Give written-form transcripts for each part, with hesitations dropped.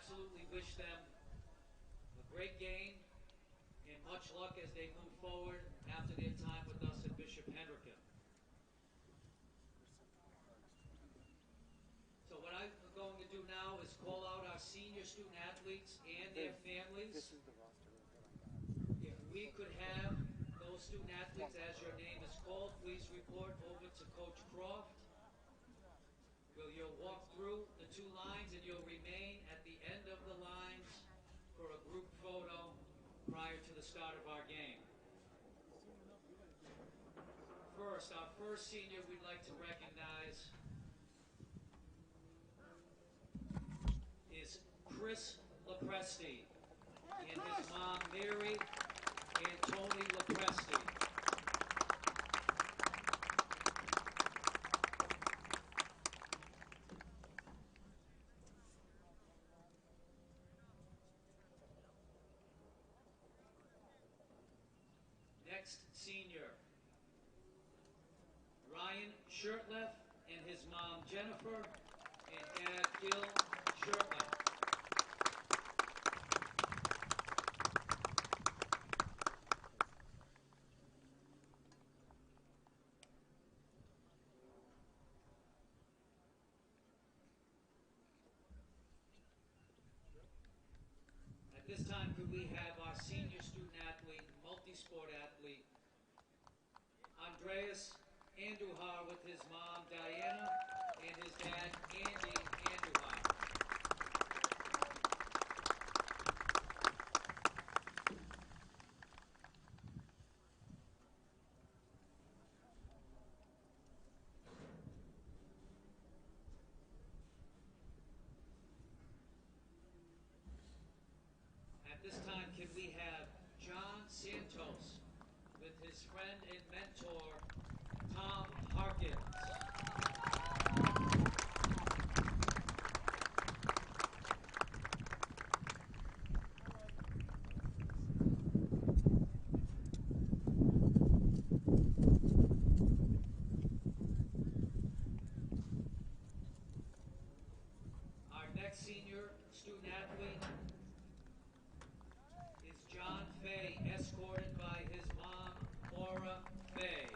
absolutely wish them a great game and much luck as they move forward after their time with us at Bishop Hendricken. So what I'm going to do now is call out our senior student athletes and their families. This is the roster that I got. If we could have those student athletes, as your name is called, please report over to Coach Croft. You'll walk through the two lines and you'll remain at the end of the lines for a group photo prior to the start of our game. First, our first senior we'd like to recognize is Chris Lopresti and his mom Mary and Tony Lopresti. Next senior, Ryan Shirtleff and his mom Jennifer and dad Gil Shirtleff. At this time, could we have our senior student athlete, multi-sport athlete, Andreas Andujar with his mom Diana and his dad Andy Andujar. At this time, can we have John Santos with his friend and mentor, Tom Harkins. Our next senior student athlete is John Fay, escorted by his mom, Laura Fay.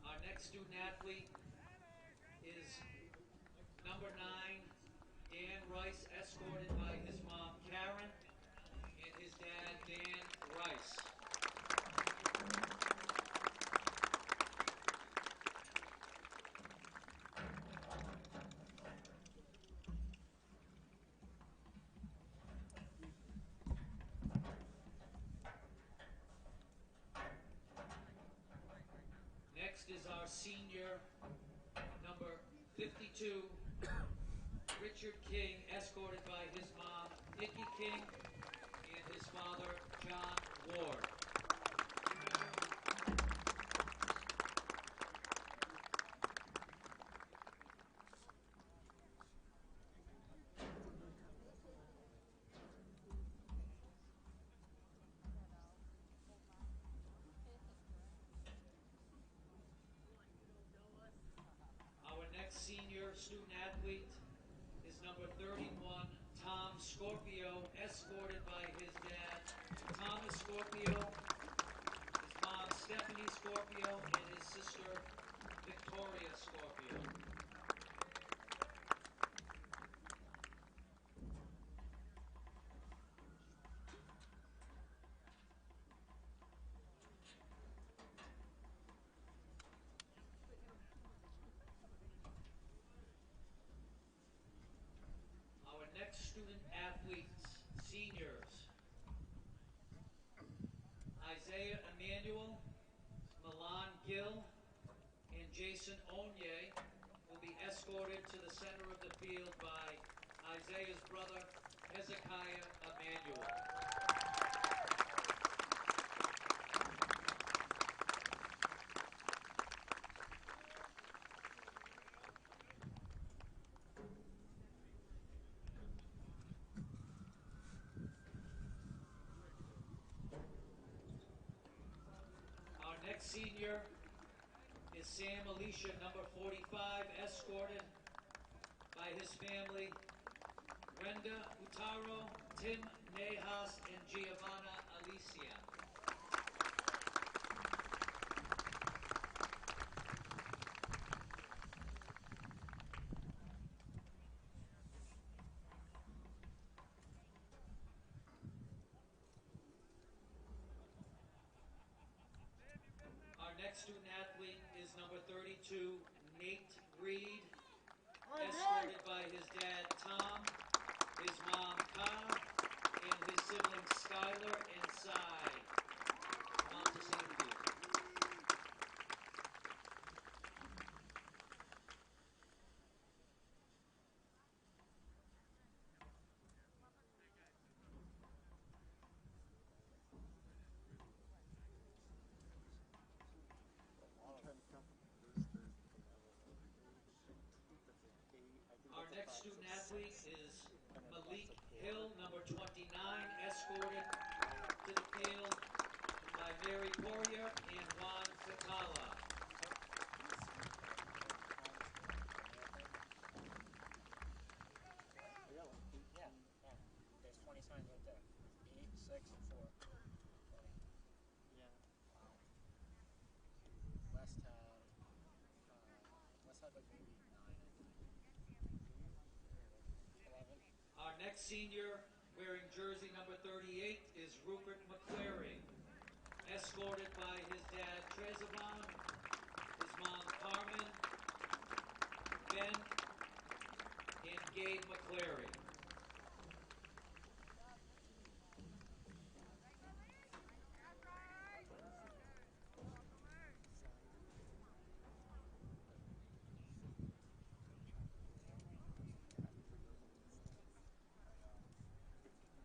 Our next student athlete is number 9, Dan Rice, escorted by his mom, Karen, and his dad, Dan Rice. Next is our senior, number 52, Richard King, escorted by his mom, Nikki King, and his father, John Ward. Our next senior student athlete is number 31, Tom Scorpio, escorted by his dad, Thomas Scorpio, his mom, Stephanie Scorpio, and his sister, Victoria Scorpio. Our next student athletes, seniors, Isaiah Emmanuel, Milan Gill, and Jason Onye will be escorted to the center of the field by Isaiah's brother, Hezekiah Emmanuel. next senior is Sam Alicia, number 45, escorted by his family, Brenda Utaro, Tim Nejas, and Giovanna Alicia. Our next student athlete is number 32, Nate Reed, escorted by his dad, Tom, his mom, Ka, and his siblings, Skylar and Cy. Come out to center field. Our next student athlete is Malik Hill, number 29, escorted to the field by Mary Poirier and Juan Fatala. Yeah. There's 20 signs right there. 8, 6, and 4. 20. Yeah. Wow. West had like maybe 9, I think. 11. Our next senior, wearing jersey number 38, is Rupert McClary, escorted by his dad, Trezevon, his mom, Carmen, Ben, and Gabe McClary.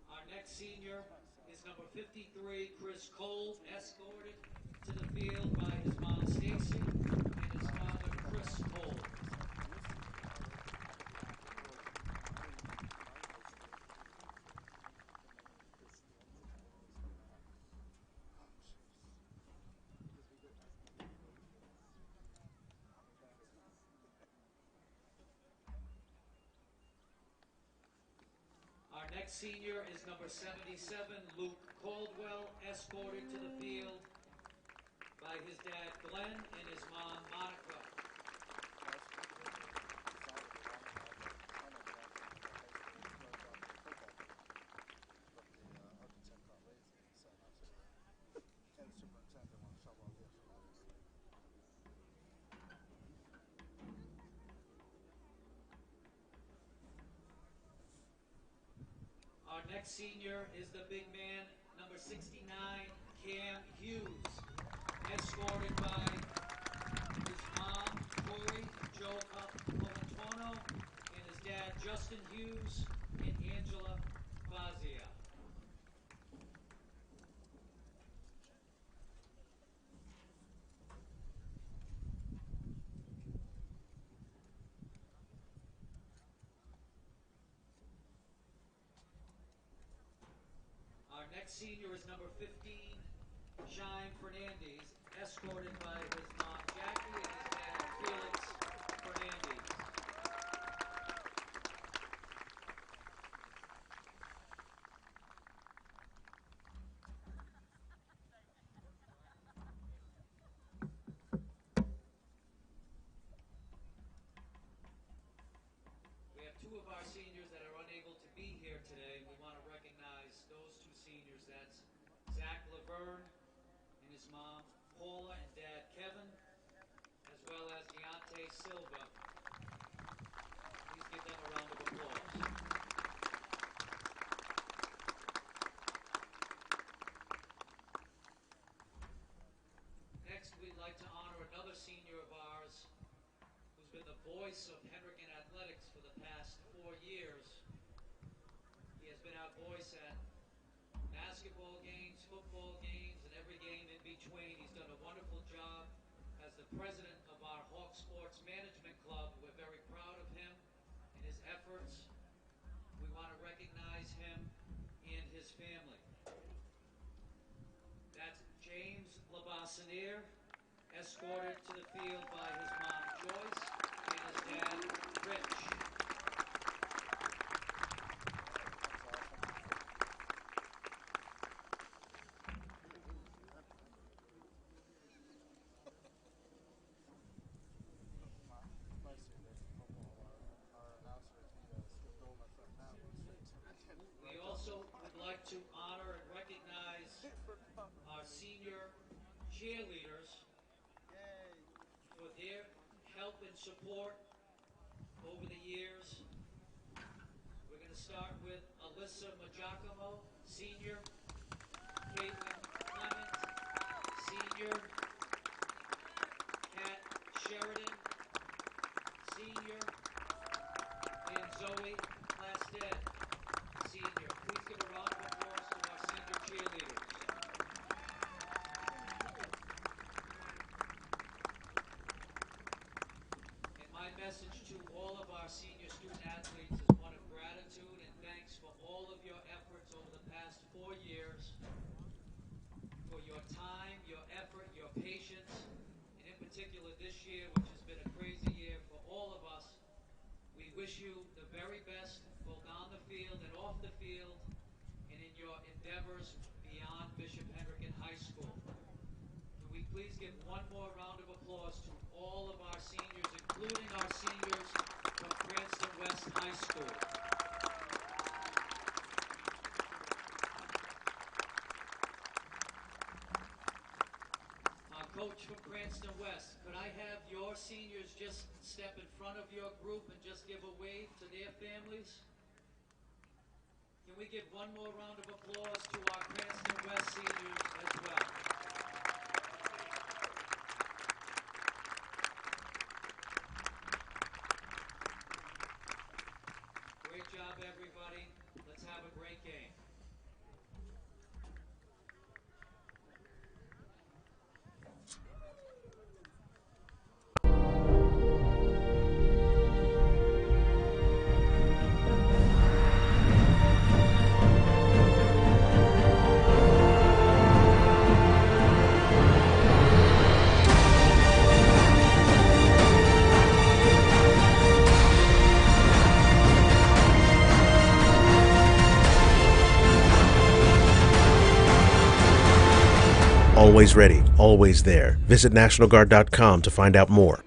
Our next senior is number 53, Chris Cole, escorted to the field by his mom, Stacy, and his father, Chris Cole. Our next senior is number 77, Luke Caldwell, escorted to the field by his dad, Glenn, and his mom, Monica. Our next senior is the big man, number 69, Cam Hughes, escorted by his mom, Tori Jo Colantuono, and his dad, Justin Hughes, and Angela Fazia. Our next senior is number 15, Shine Fernandez, escorted by his mom, Jackie, and his dad, Felix Fernandez. We have two of our seniors that are unable to be here today. We want to recognize those two seniors. That's Zach Laverne and his mom, Paula, and dad, Kevin, as well as Deontay Silva. Please give them a round of applause. Next, we'd like to honor another senior of ours who's been the voice of Hendricken Athletics for the past 4 years. He has been our voice at basketball games, football games, and every game in between. He's done a wonderful job as the president of our Hawk Sports Management Club. We're very proud of him and his efforts. We want to recognize him and his family. That's James Labassinier, escorted to the field by his mom, Joyce, and his dad, Rich. We also would like to honor and recognize our senior cheerleaders for their help and support over the years. We're going to start with Alyssa Majacomo, senior, Caitlin Clement, senior, Kat Sheridan, senior, and Zoe Plasted, senior. Please give a round of applause to our senior cheerleaders. And my message to all of our senior student athletes is one of gratitude and thanks for all of your efforts over the past 4 years, for your time, your effort, your patience, and in particular this year, which has been a crazy year for all of us. We wish you the very best, both on the field and off the field, and in your endeavors beyond Bishop Hendricken High School. Can we please give one more round of applause to all of our seniors, including our seniors from Cranston West High School. Coach from Cranston West, could I have your seniors just step in front of your group and just give a wave to their families? Can we give one more round of applause to our Cranston West seniors as well? Great job, everybody. Let's have a great game. Always ready, always there. Visit NationalGuard.com to find out more.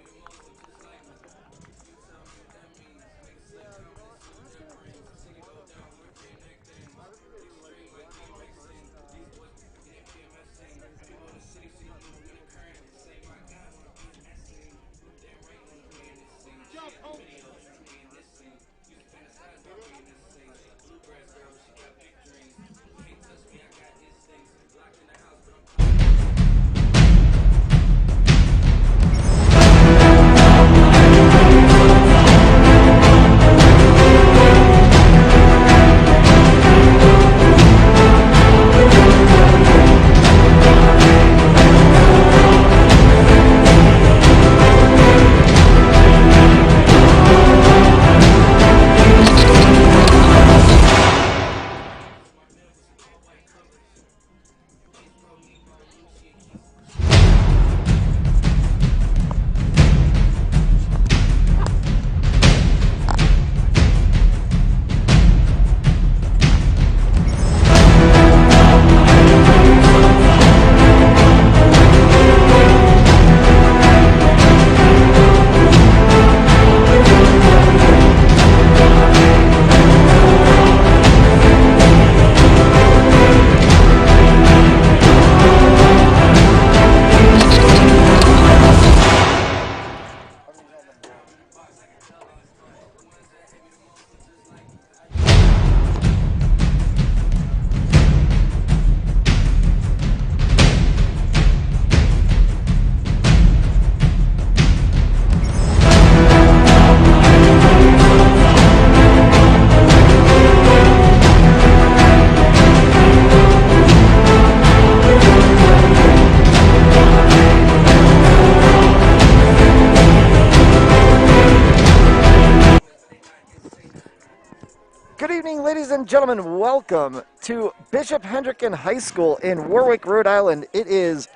Good evening, ladies and gentlemen. Welcome to Bishop Hendricken High School in Warwick, Rhode Island. It is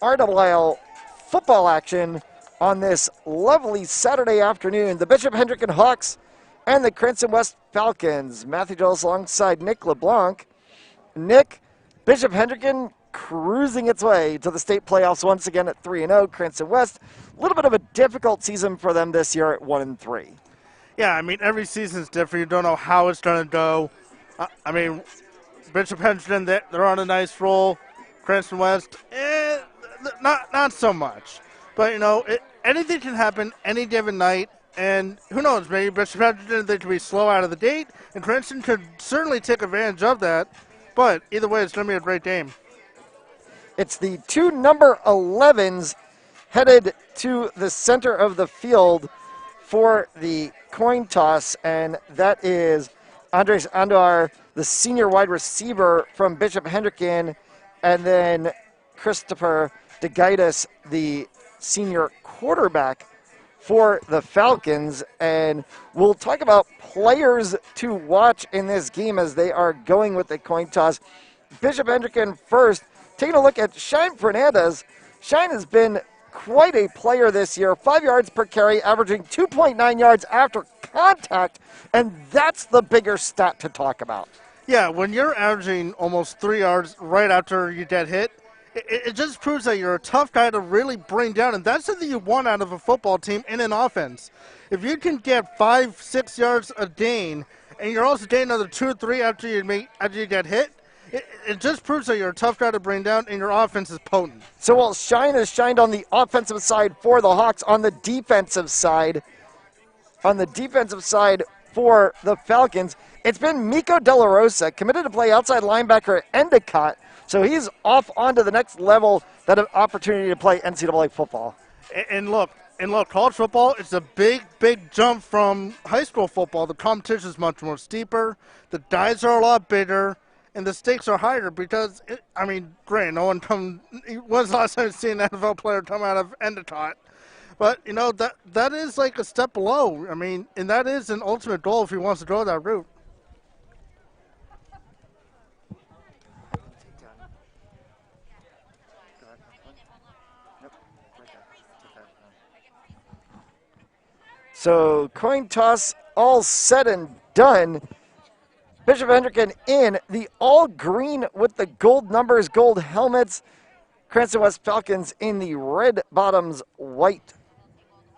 RIIL football action on this lovely Saturday afternoon. The Bishop Hendricken Hawks and the Cranston West Falcons. Matthew Jones alongside Nick LeBlanc. Nick, Bishop Hendricken cruising its way to the state playoffs once again at 3-0. Cranston West, a little bit of a difficult season for them this year at 1-3. Yeah, I mean, every season's different. You don't know how it's going to go. I mean, Bishop Hendricken, they're on a nice roll. Cranston West, not so much. But, you know, anything can happen any given night. And who knows, maybe Bishop Hendricken, they could be slow out of the gate. And Cranston could certainly take advantage of that. But either way, it's going to be a great game. It's the two number 11s headed to the center of the field for the coin toss, and that is Andres Andar, the senior wide receiver from Bishop Hendricken, and then Christopher DeGaitis, the senior quarterback for the Falcons. And we'll talk about players to watch in this game as they are going with the coin toss. Bishop Hendricken first, taking a look at Shine Fernandez. Shine has been quite a player this year, 5 yards per carry, averaging 2.9 yards after contact, and that's the bigger stat to talk about. Yeah, when you're averaging almost 3 yards right after you get hit, it just proves that you're a tough guy to really bring down, and that's something you want out of a football team in an offense. If you can get 5-6 yards a gain, and you're also getting another 2 or 3 after you get hit, it just proves that you're a tough guy to bring down, and your offense is potent. So while Shine has shined on the offensive side for the Hawks, on the defensive side for the Falcons, it's been Miko De La Rosa, committed to play outside linebacker at Endicott. So he's off onto the next level, that opportunity to play NCAA football. And look, college football, it's a big jump from high school football. The competition is much more steeper. The guys are a lot bigger. And the stakes are higher because, great, no one when's the last time you've seen an NFL player come out of Endicott? But, you know, that is like a step below. I mean, and that is an ultimate goal if he wants to go that route. So coin toss all said and done. Bishop Hendricken in the all green with the gold numbers, gold helmets. Cranston West Falcons in the red bottoms, white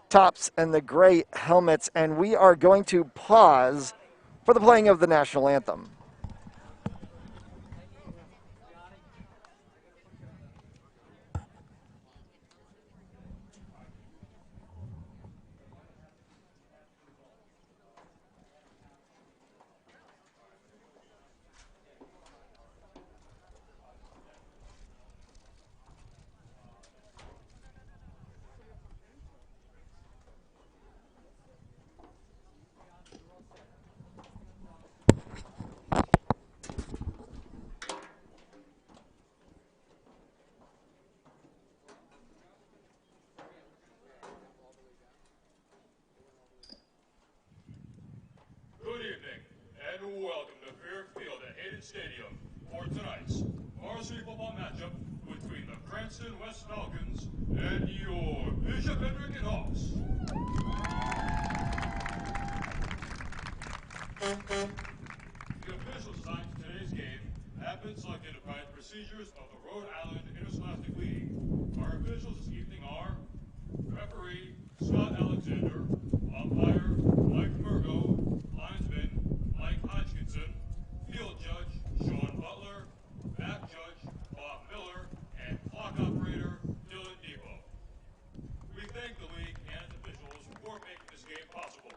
tops, and the gray helmets. And we are going to pause for the playing of the national anthem. Welcome to Fairfield at Hayden Stadium for tonight's varsity football matchup between the Cranston West Falcons and your Bishop Hendricken Hawks. The officials assigned to today's game have been selected by the procedures of the Rhode Island Interscholastic League. Our officials this evening are referee Scott Alexander, umpire Mike Murgo, linesman Mike Hodgkinson, field judge Sean Butler, back judge Bob Miller, and clock operator Dylan Debo. We thank the league and its officials for making this game possible.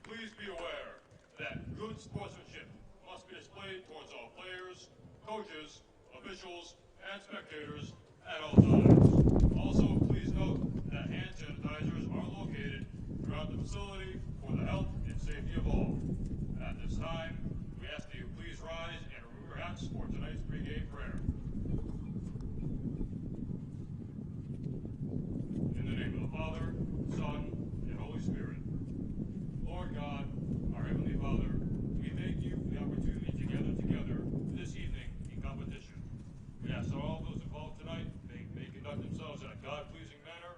Please be aware that good sportsmanship must be displayed towards all players, coaches, officials, and spectators at all times. Also, please note that hand sanitizers are located throughout the facility for the health and safety of all. At this time, we ask that you please rise and remove your hats for tonight's pregame prayer. In the name of the Father, Son, and Holy Spirit. Lord God, our Heavenly Father, we thank you for the opportunity to gather together this evening in competition. We ask that all those involved tonight may conduct themselves in a God-pleasing manner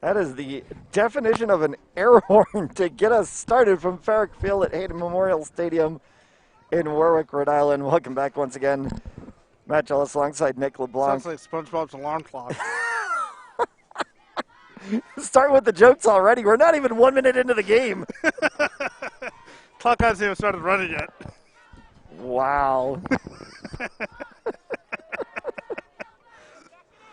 That is the definition of an air horn to get us started from Farrick Field at Hayden Memorial Stadium in Warwick, Rhode Island. Welcome back once again. Matt Ellis alongside Nick LeBlanc. Sounds like SpongeBob's alarm clock. Start with the jokes already. We're not even 1 minute into the game. Clock hasn't even started running yet. Wow.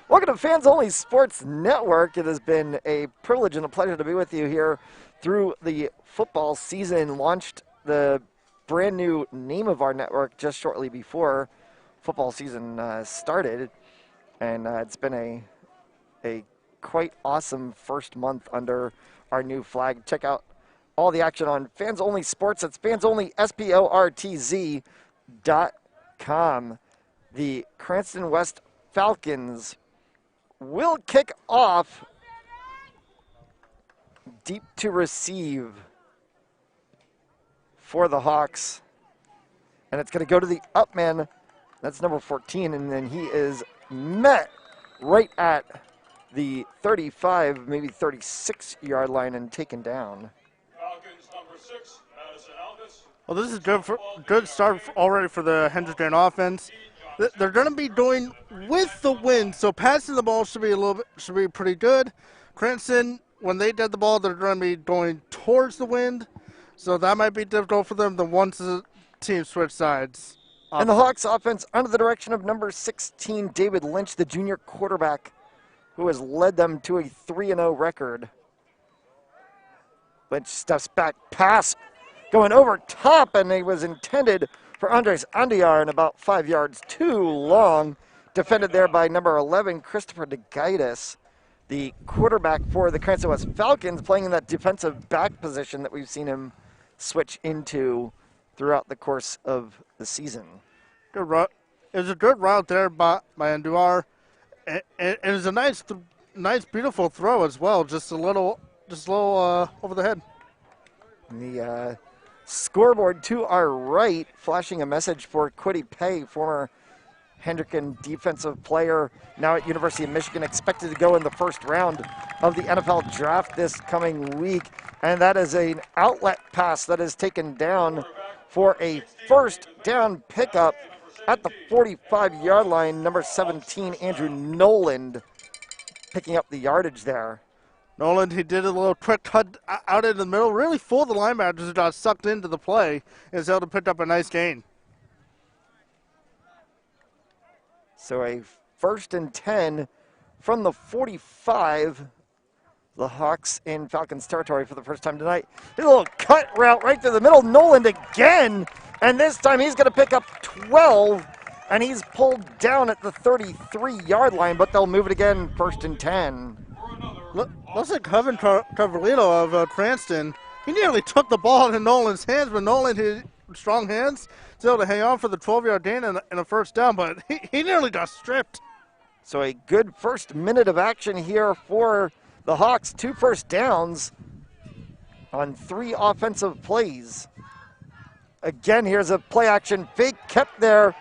Welcome to Fans Only Sports Network. It has been a privilege and a pleasure to be with you here through the football season. Launched the brand new name of our network just shortly before football season started. And it's been a quite awesome first month under our new flag. Check out all the action on Fans Only Sports. It's fansonlysportz.com. The Cranston West Falcons will kick off. Deep to receive for the Hawks. And it's going to go to the up man. That's number 14. And then he is met right at the 35, maybe 36-yard line and taken down. Falcons number 6, Madison Alvis. Well, this is good start already for the Hendricken offense. They're going to be doing with the wind, so passing the ball should be pretty good. Cranston, when they did the ball, they're going to be going towards the wind, so that might be difficult for them. Once the team switch sides. And the Hawks offense under the direction of number 16, David Lynch, the junior quarterback, who has led them to a 3-0 record. Lynch steps back, pass going over top, and it was intended for Andres Andiar and about 5 yards too long. Defended there by number 11, Christopher DeGaitis, the quarterback for the Cranston West Falcons, playing in that defensive back position that we've seen him switch into throughout the course of the season. Good route. It was a good route there by Andiar. It was a nice, beautiful throw as well. Just a little over the head. The scoreboard to our right, flashing a message for Quiddy Pay, former Hendricken defensive player, now at University of Michigan, expected to go in the first round of the NFL draft this coming week. And that is an outlet pass that is taken down for a first down pickup at the 45-yard line. Number 17, Andrew Noland, picking up the yardage there. Noland, he did a little quick cut out in the middle, really fooled the linebackers who got sucked into the play, and was able to pick up a nice gain. So a 1st and 10 from the 45. The Hawks in Falcons territory for the first time tonight. A little cut route right through the middle. Noland again, and this time he's going to pick up 12, and he's pulled down at the 33-yard line, but they'll move it again, 1st and 10. Looks like Kevin Carvalito of Cranston. He nearly took the ball into Nolan's hands, but Nolan, his strong hands, was able to hang on for the 12-yard gain and a first down, but he nearly got stripped. So a good first minute of action here for the Hawks. 2 first downs on 3 offensive plays. Again, here's a play action fake kept there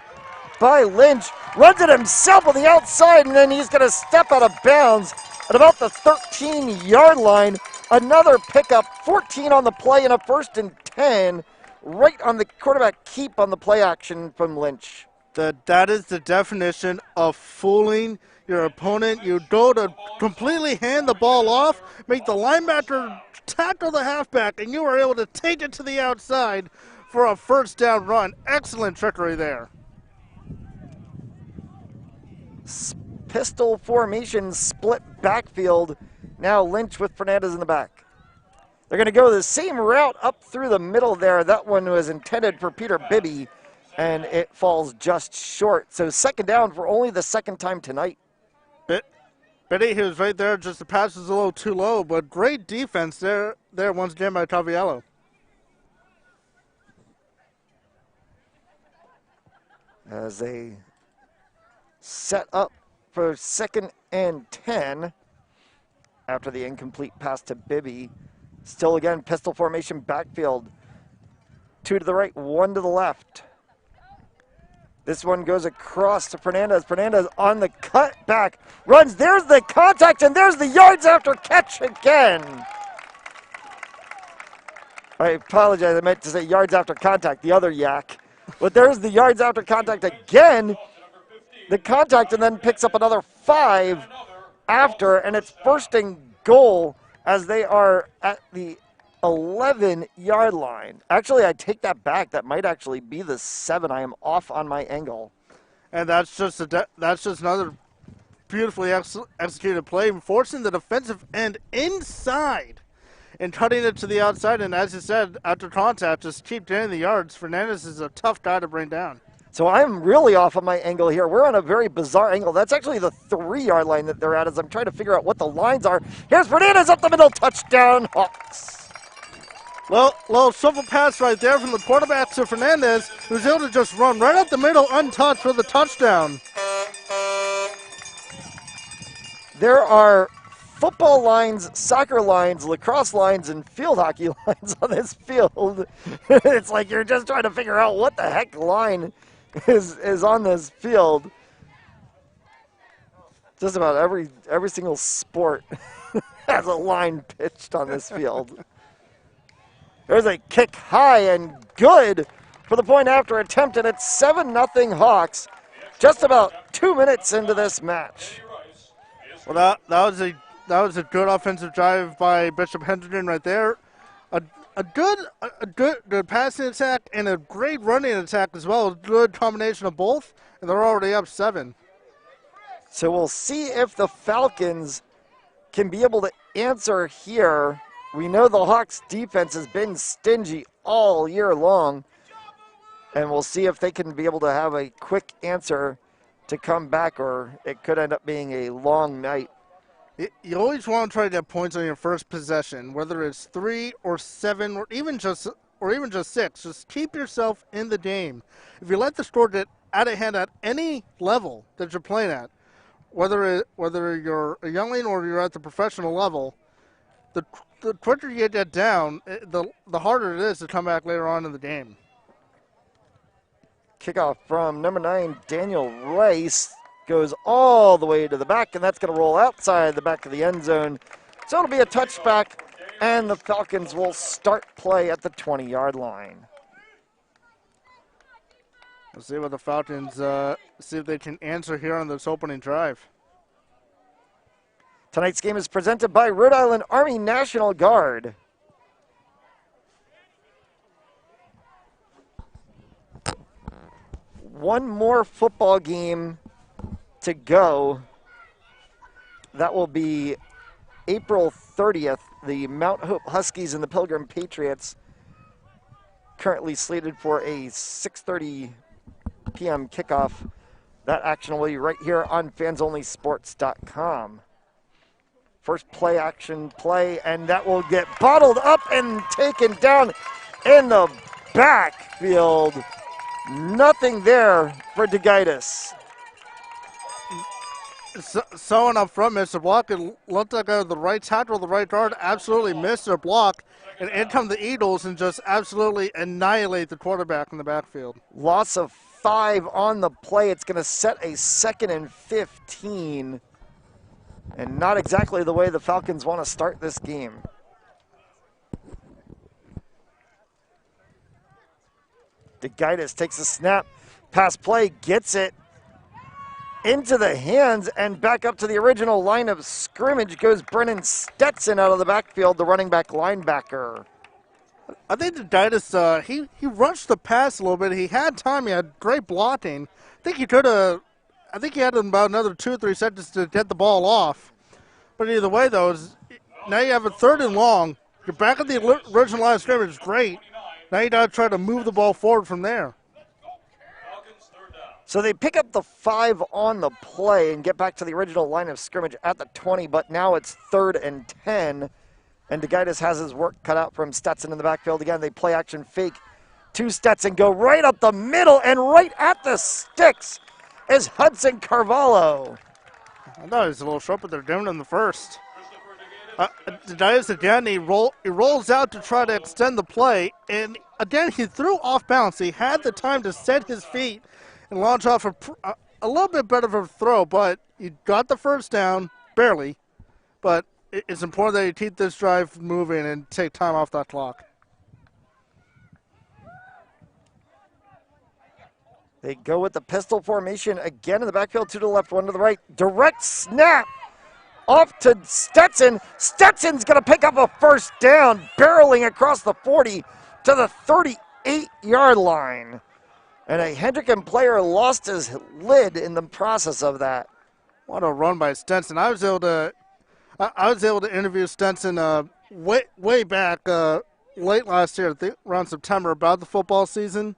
by Lynch. Runs it himself on the outside, and then he's going to step out of bounds at about the 13-yard line. Another pickup, 14 on the play, and a 1st and 10 right on the quarterback keep on the play action from Lynch. That is the definition of fooling your opponent. You go to completely hand the ball off, make the linebacker tackle the halfback, and you are able to take it to the outside for a first down run. Excellent trickery there. Pistol formation, split backfield. Now Lynch with Fernandez in the back. They're going to go the same route up through the middle there. That one was intended for Peter Bibby, and it falls just short. So 2nd down for only the 2nd time tonight. Biddy, he was right there, just the pass was a little too low, but great defense there once again by Taviello. As they set up for 2nd and 10 after the incomplete pass to Bibby. Still again, pistol formation backfield. 2 to the right, 1 to the left. This one goes across to Fernandez. Fernandez on the cutback. Runs. There's the contact, and there's the yards after catch again. I apologize. I meant to say yards after contact, the other yak. But there's the yards after contact again. The contact, and then picks up another 5 after, and it's first and goal as they are at the 11-yard line. Actually, I take that back. That might actually be the 7. I am off on my angle. And that's just another beautifully executed play, forcing the defensive end inside and cutting it to the outside. And as you said, after contact, just keep getting the yards. Fernandez is a tough guy to bring down. So I'm really off on my angle here. We're on a very bizarre angle. That's actually the 3-yard line that they're at as I'm trying to figure out what the lines are. Here's Fernandez up the middle. Touchdown, Hawks. Well, little shuffle pass right there from the quarterback to Fernandez, who's able to just run right up the middle untouched for the touchdown. There are football lines, soccer lines, lacrosse lines, and field hockey lines on this field. It's like you're just trying to figure out what the heck line is on this field. Just about every single sport has a line pitched on this field. There's a kick high and good for the point after attempt, and it's 7-0 Hawks just about 2 minutes into this match. Well, that was a good offensive drive by Bishop Hendricken right there. A good passing attack and a great running attack as well. A good combination of both, and they're already up 7. So we'll see if the Falcons can be able to answer here. We know the Hawks defense has been stingy all year long, and we'll see if they can be able to have a quick answer to come back, or it could end up being a long night. You always want to try to get points on your first possession, whether it's 3 or 7 or even just 6. Just keep yourself in the game. If you let the score get out of hand at any level that you're playing at, whether you're a youngling or you're at the professional level, the quicker you get that down, the harder it is to come back later on in the game. Kickoff from number 9, Daniel Rice, goes all the way to the back, and that's going to roll outside the back of the end zone. So it'll be a touchback, and the Falcons will start play at the 20-yard line. We'll see what the Falcons, see if they can answer here on this opening drive. Tonight's game is presented by Rhode Island Army National Guard. One more football game to go. That will be April 30th. The Mount Hope Huskies and the Pilgrim Patriots currently slated for a 6:30 p.m. kickoff. That action will be right here on fansonlysports.com. First play action play, and that will get bottled up and taken down in the backfield. Nothing there for DeGitis. Someone up front missed a block. It looked like the right tackle, the right guard absolutely missed their block. And in come the Eagles and just absolutely annihilate the quarterback in the backfield. Loss of 5 on the play. It's going to set a 2nd and 15. And not exactly the way the Falcons want to start this game. DeGitis takes a snap. Pass play, gets it into the hands and back up to the original line of scrimmage goes Brennan Stetson out of the backfield, the running back linebacker. I think DeGitis, he rushed the pass a little bit. He had time. He had great blocking. I think he had about another 2 or 3 seconds to get the ball off. But either way, though, now you have a 3rd and long. You're back at the original line of scrimmage. Great. Now you got to try to move the ball forward from there. So they pick up the 5 on the play and get back to the original line of scrimmage at the 20, but now it's 3rd and 10. And DeGitis has his work cut out from Stetson in the backfield. Again, they play action fake to Stetson, go right up the middle, and right at the sticks is Hudson Carvalho. I thought he was a little short, but they're doing it in the first. DeGitis again, he rolls out to try to extend the play, and again, he threw off balance. He had the time to set his feet and launch off a little bit better of a throw, but you got the first down, barely. But it's important that you keep this drive moving and take time off that clock. They go with the pistol formation again in the backfield, 2 to the left, 1 to the right. Direct snap off to Stetson. Stetson's going to pick up a first down, barreling across the 40 to the 38-yard line. And a Hendricken player lost his lid in the process of that. What a run by Stetson. I was able to interview Stetson way back late last year, I think around September, about the football season.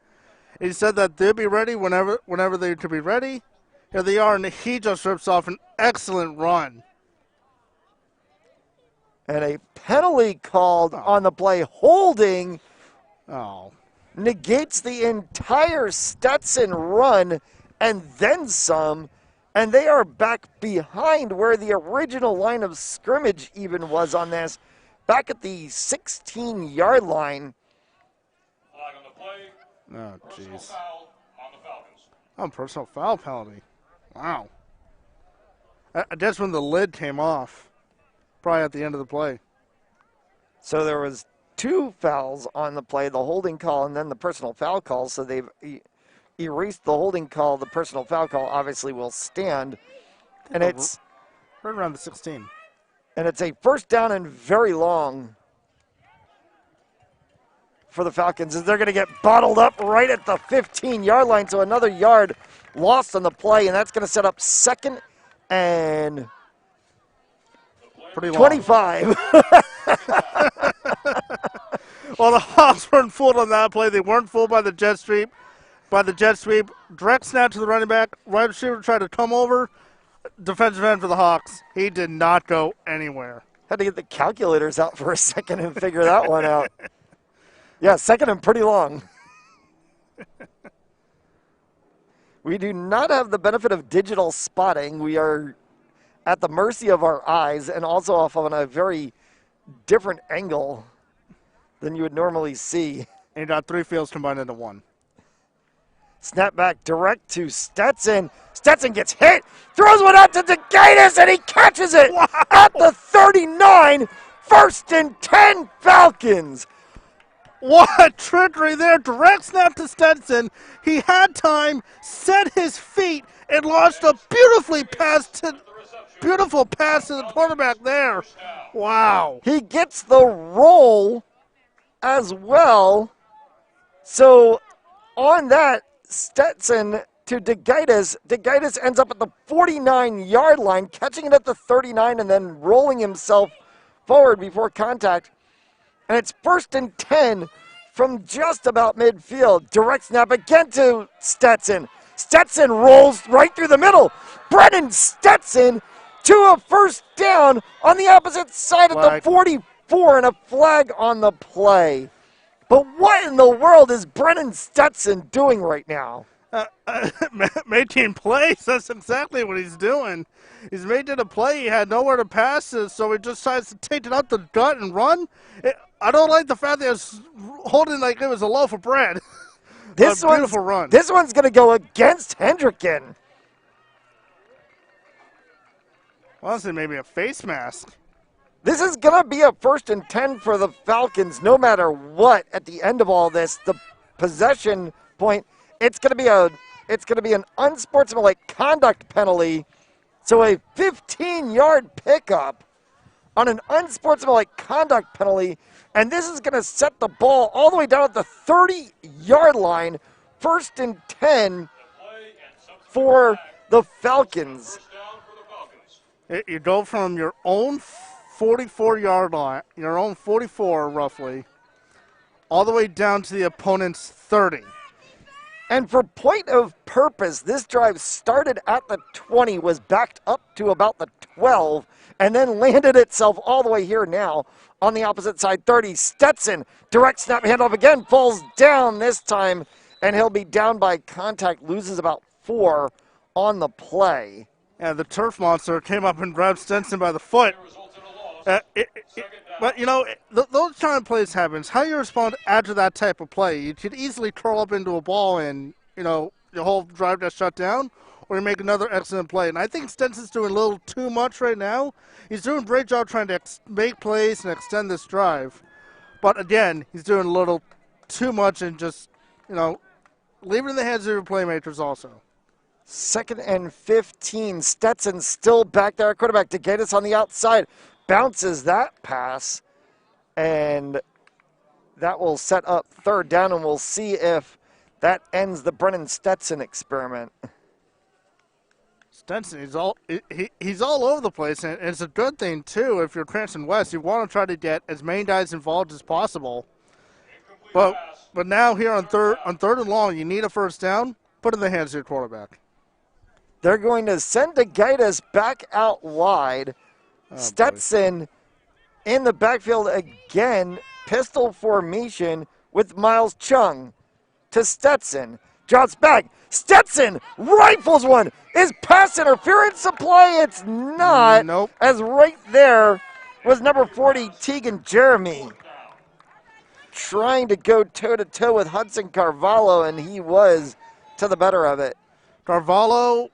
He said that they'll be ready whenever they could be ready. Here they are, and he just rips off an excellent run. And a penalty called on the play, holding, negates the entire Stetson run and then some. And they are back behind where the original line of scrimmage even was on this, back at the 16-yard line. Flag on the play. Oh, Personal jeez. foul on the Falcons. Oh, personal foul penalty. Wow. That's when the lid came off, probably at the end of the play. So there was 2 fouls on the play, the holding call and then the personal foul call. So they've erased the holding call. The personal foul call obviously will stand. And it's right around the 16. And it's a first down and very long for the Falcons, as they're going to get bottled up right at the 15-yard line. So another yard lost on the play, and that's going to set up 2nd and pretty long. 25. Well, the Hawks weren't fooled on that play. They weren't fooled by the jet sweep. Direct snap to the running back. Wide receiver tried to come over. Defensive end for the Hawks. He did not go anywhere. Had to get the calculators out for a second and figure that one out. Yeah, 2nd and pretty long. We do not have the benefit of digital spotting. We are at the mercy of our eyes and also off on a very different angle than you would normally see. And you got 3 fields combined into 1. Snap back direct to Stetson. Stetson gets hit, throws one out to DeGatis, and he catches it at the 39. 1st and 10 Falcons. What trickery there. Direct snap to Stetson. He had time, set his feet, and launched a beautiful pass to the quarterback there. Wow. He gets the roll as well. So on that, Stetson to DeGatis. DeGatis ends up at the 49-yard line, catching it at the 39 and then rolling himself forward before contact. And it's 1st and 10 from just about midfield. Direct snap again to Stetson. Stetson rolls right through the middle. Brennan Stetson to a first down on the opposite side at the 44, and a flag on the play. But what in the world is Brennan Stetson doing right now? Making plays. That's exactly what he's doing. He's making a play. He had nowhere to pass it, so he just decides to take it out the gut and run. I don't like the fact that he was holding like it was a loaf of bread. Beautiful run. This one's going to go against Hendricken. Honestly, maybe a face mask. This is going to be a 1st and 10 for the Falcons no matter what at the end of all this. The possession point, it's going to be an unsportsmanlike conduct penalty. So a 15-yard pickup on an unsportsmanlike conduct penalty, and this is going to set the ball all the way down at the 30-yard line. 1st and 10 for the Falcons. You go from your own 44-yard line, your own 44 roughly, all the way down to the opponent's 30. And for point of purpose, this drive started at the 20, was backed up to about the 12, and then landed itself all the way here now on the opposite side, 30. Stetson, direct snap handoff again, falls down this time, and he'll be down by contact, loses about 4 on the play. And the turf monster came up and grabbed Stetson by the foot. But, you know, those kind of plays happens. How you respond after that type of play? You could easily curl up into a ball and, you know, the whole drive gets shut down, or you make another excellent play. And I think Stenson's doing a little too much right now. He's doing a great job trying to make plays and extend this drive. But again, he's doing a little too much and just, leave it in the hands of your playmakers also. 2nd and 15. Stetson still back there. Quarterback DeGatis on the outside. Bounces that pass. And that will set up 3rd down, and we'll see if that ends the Brennan Stetson experiment. Stenson, he's all over the place, and it's a good thing, too, if you're Cranston West. You want to try to get as many guys involved as possible. But now here on third and long, you need a 1st down. Put it in the hands of your quarterback. They're going to send DeGaitis back out wide. Stetson in the backfield again. Pistol formation with Miles Chung to Stetson. Drops back. Stetson rifles one. Is pass interference a play? It's not. Nope. As right there was number 40, Tegan Jeremy, trying to go toe-to-toe with Hudson Carvalho, and he was to the better of it. Carvalho,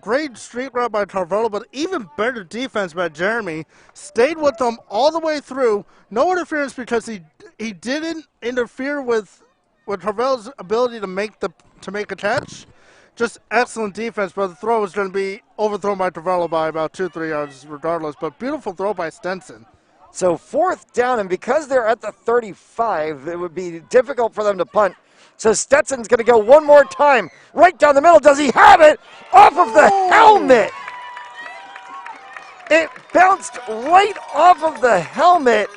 great street route by Carvalho, but even better defense by Jeremy. Stayed with them all the way through. No interference because he didn't interfere with Carvalho's ability to make a catch. Just excellent defense, but the throw was going to be overthrown by Carvalho by about 2-3 yards regardless. But beautiful throw by Stenson. So 4th down, and because they're at the 35, it would be difficult for them to punt. So Stetson's going to go one more time, right down the middle. Does he have it? Off of the helmet. It bounced right off of the helmet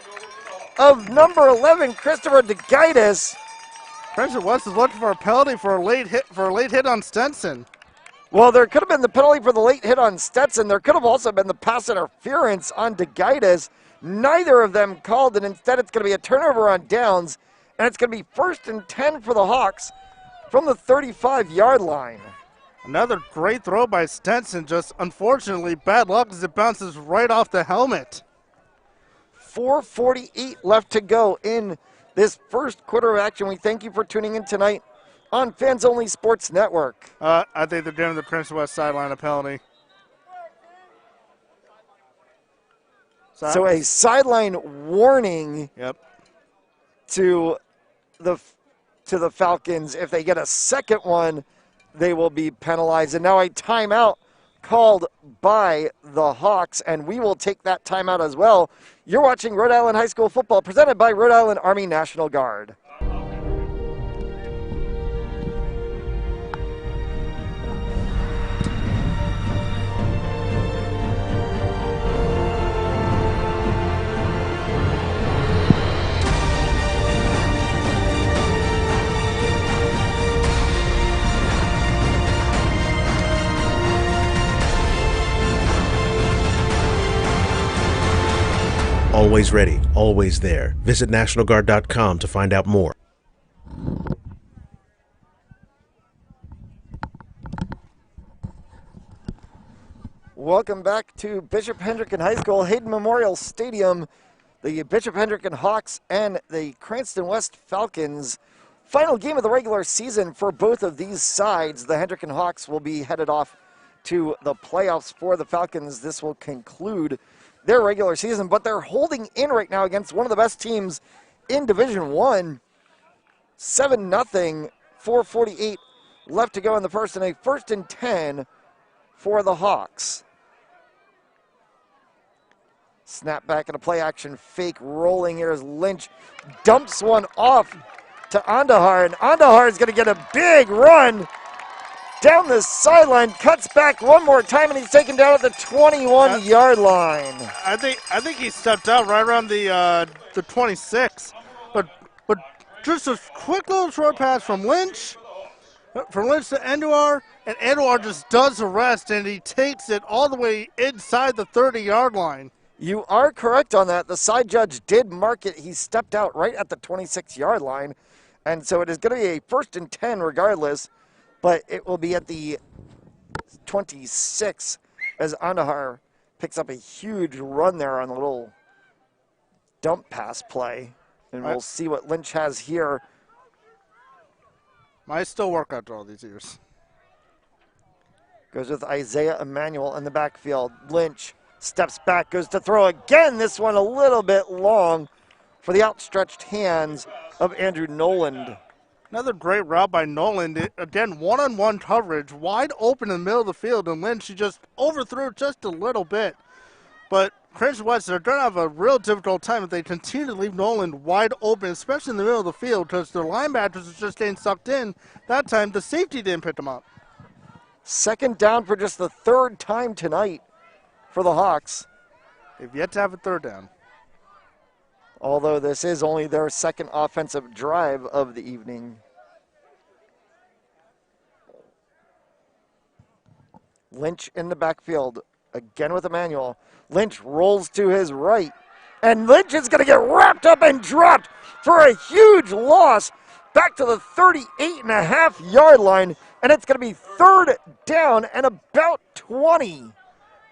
of number 11, Christopher DeGaitis. Cranston West is looking for a penalty for a late hit on Stenson. Well, there could have been the penalty for the late hit on Stetson. There could have also been the pass interference on DeGaitis. Neither of them called, and instead it's going to be a turnover on downs, and it's going to be 1st and 10 for the Hawks from the 35-yard line. Another great throw by Stenson, just unfortunately bad luck as it bounces right off the helmet. 4:48 left to go in this first quarter of action. We thank you for tuning in tonight on Fans Only Sports Network. I think they're giving the Cranston West sideline a penalty. So a sideline warning to the Falcons. If they get a second one, they will be penalized. And now a timeout called by the Hawks, and we will take that timeout as well. You're watching Rhode Island High School football presented by Rhode Island Army National Guard. Always ready, always there. Visit NationalGuard.com to find out more. Welcome back to Bishop Hendricken High School, Hayden Memorial Stadium. The Bishop Hendricken Hawks and the Cranston West Falcons. Final game of the regular season for both of these sides. The Hendricken Hawks will be headed off to the playoffs for the Falcons. This will conclude their regular season, but they're holding in right now against one of the best teams in Division I. 7-0, 4:48 left to go in the first, and a 1st and 10 for the Hawks. Snap back and a play action fake rolling here as Lynch dumps one off to Andahar, and Andahar is going to get a big run down the sideline, cuts back one more time, and he's taken down at the 21-yard line. I think he stepped out right around the 26, but just a quick little short pass from Lynch to Andahar, and Andahar just does the rest, and he takes it all the way inside the 30-yard line. You are correct on that. The side judge did mark it. He stepped out right at the 26-yard line, and so it is going to be a 1st and 10 regardless. But it will be at the 26 as Andahar picks up a huge run there on a little dump pass play. And we'll see what Lynch has here. I still work after all these years. Goes with Isaiah Emanuel in the backfield. Lynch steps back, goes to throw again. This one a little bit long for the outstretched hands of Andrew Noland. Another great route by Noland. Again, one-on-one coverage, wide open in the middle of the field, and Lynch, he just overthrew just a little bit. But Cranston West, they're going to have a real difficult time if they continue to leave Noland wide open, especially in the middle of the field, because their linebackers are just getting sucked in. That time, the safety didn't pick them up. Second down for just the third time tonight for the Hawks. They've yet to have a third down. Although this is only their second offensive drive of the evening. Lynch in the backfield, again with Emmanuel. Lynch rolls to his right, and Lynch is going to get wrapped up and dropped for a huge loss back to the 38.5-yard line, and it's going to be third down and about 20.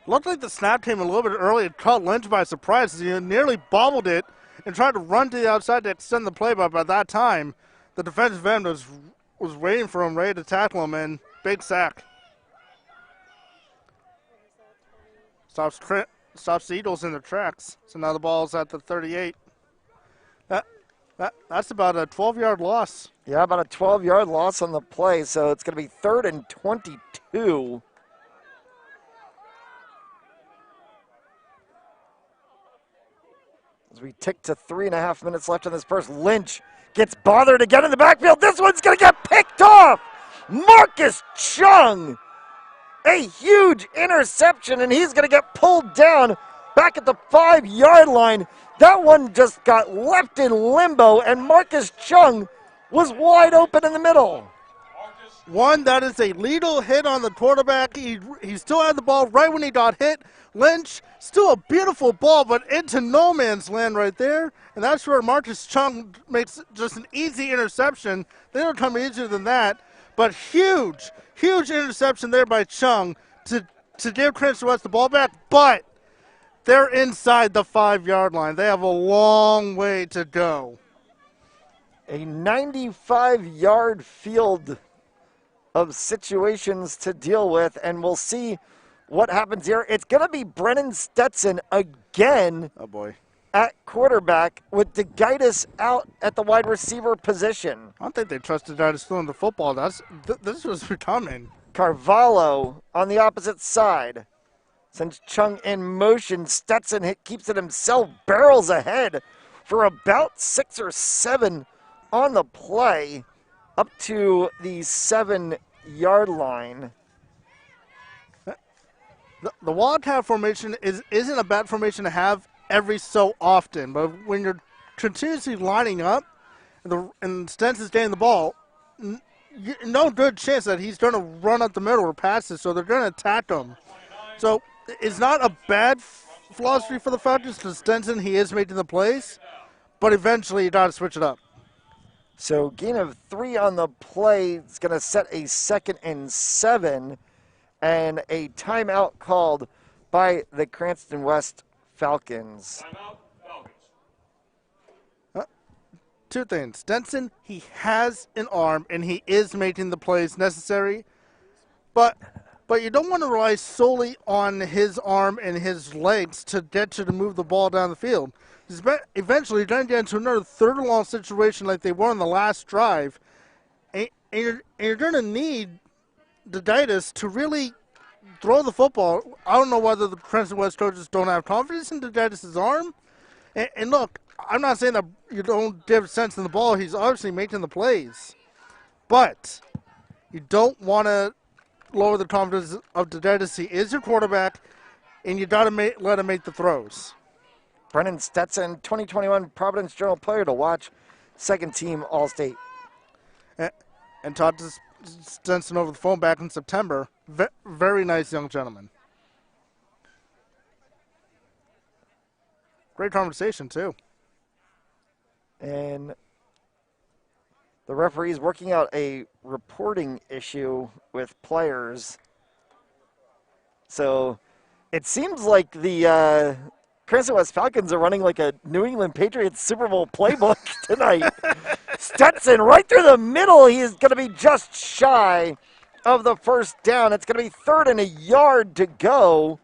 Looked like the snap came a little bit early. It caught Lynch by surprise as he nearly bobbled it and tried to run to the outside to extend the play, but by that time, the defensive end was waiting for him, ready to tackle him, and big sack. Stops the Eagles in their tracks. So now the ball's at the 38. That's about a 12-yard loss. Yeah, about a 12-yard loss on the play, so it's going to be third and 22. As we tick to 3.5 minutes left in this first, Lynch gets bothered again in the backfield. This one's going to get picked off. Marcus Chung, a huge interception, and he's going to get pulled down back at the 5-yard line. That one just got left in limbo, and Marcus Chung was wide open in the middle. One, that is a lethal hit on the quarterback. He still had the ball right when he got hit. Lynch, still a beautiful ball, but into no man's land right there. And that's where Marcus Chung makes just an easy interception. They don't come easier than that. But huge interception there by Chung to give Cranston West the ball back. But they're inside the 5-yard line. They have a long way to go. A 95-yard field of situations to deal with, and we'll see what happens here. It's going to be Brennan Stetson again. Oh, boy. At quarterback with DeGitis out at the wide receiver position. I don't think they trusted DeGitis throwing the football. This was coming. Carvalho on the opposite side. Sends Chung in motion. Stetson keeps it himself, barrels ahead for about 6 or 7 on the play, up to the 7-yard line. The Wildcat formation isn't a bad formation to have every so often, but when you're continuously lining up and Stenson's getting the ball, no good chance that he's going to run up the middle or pass it, so they're going to attack him. So it's not a bad philosophy for the Falcons because Stenson, he is making the plays, but eventually you got to switch it up. So gain of 3 on the play is going to set a 2nd and 7, and a timeout called by the Cranston West Falcons. Timeout, Falcons. Two things. Stenson, he has an arm, and he is making the plays necessary, but you don't want to rely solely on his arm and his legs to get you to move the ball down the field. Eventually, you're going to get into another third and long situation like they were on the last drive, and you're going to need DeGitis to really throw the football. I don't know whether the Cranston West coaches don't have confidence in DeGitis' arm. And look, I'm not saying that you don't give sense in the ball. He's obviously making the plays. But you don't want to lower the confidence of DeGitis. He is your quarterback, and you got to let him make the throws. Brennan Stetson, 2021 Providence Journal Player to Watch, 2nd team All-State. And talked to Stenson over the phone back in September. Very nice young gentleman. Great conversation, too. And the referee's working out a reporting issue with players. So it seems like the Cranston West Falcons are running like a New England Patriots Super Bowl playbook tonight. Stetson right through the middle. He is going to be just shy of the first down. It's going to be 3rd and a yard to go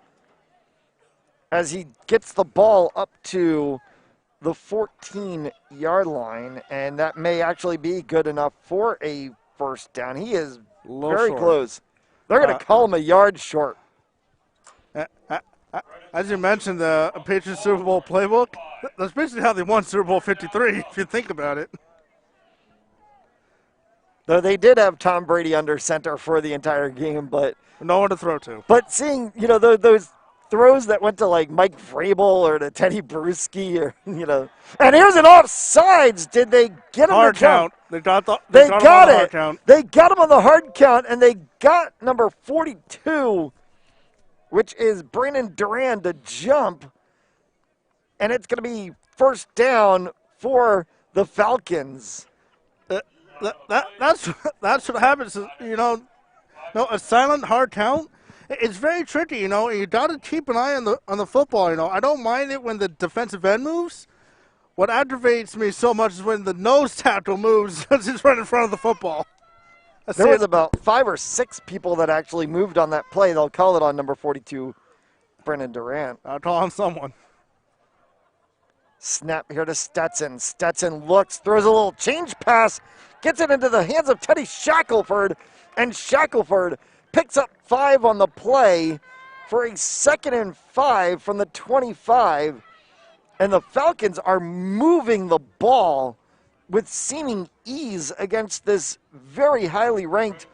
as he gets the ball up to the 14-yard line, and that may actually be good enough for a first down. He is very short. close. They're going to call him a yard short. As you mentioned, the Patriots Super Bowl playbook, that's basically how they won Super Bowl 53, if you think about it. Though they did have Tom Brady under center for the entire game, but no one to throw to. But seeing, those throws that went to like Mike Vrabel or to Teddy Bruschi or, and here's an offsides. Did they get him hard to jump? count. They got They him on got the it. hard count. They got him on the hard count, and they got number 42, which is Brandon Duran, to jump, and it's going to be first down for the Falcons. That's what happens. A silent hard count. It's very tricky. You got to keep an eye on the football. I don't mind it when the defensive end moves. What aggravates me so much is when the nose tackle moves because he's right in front of the football. There was about 5 or 6 people that actually moved on that play. They'll call it on number 42, Brennan Durant. I'll call on someone. Snap here to Stetson. Stetson looks, throws a little change pass, gets it into the hands of Teddy Shackelford, and Shackelford picks up 5 on the play for a 2nd and 5 from the 25. And the Falcons are moving the ball with seeming ease against this very highly ranked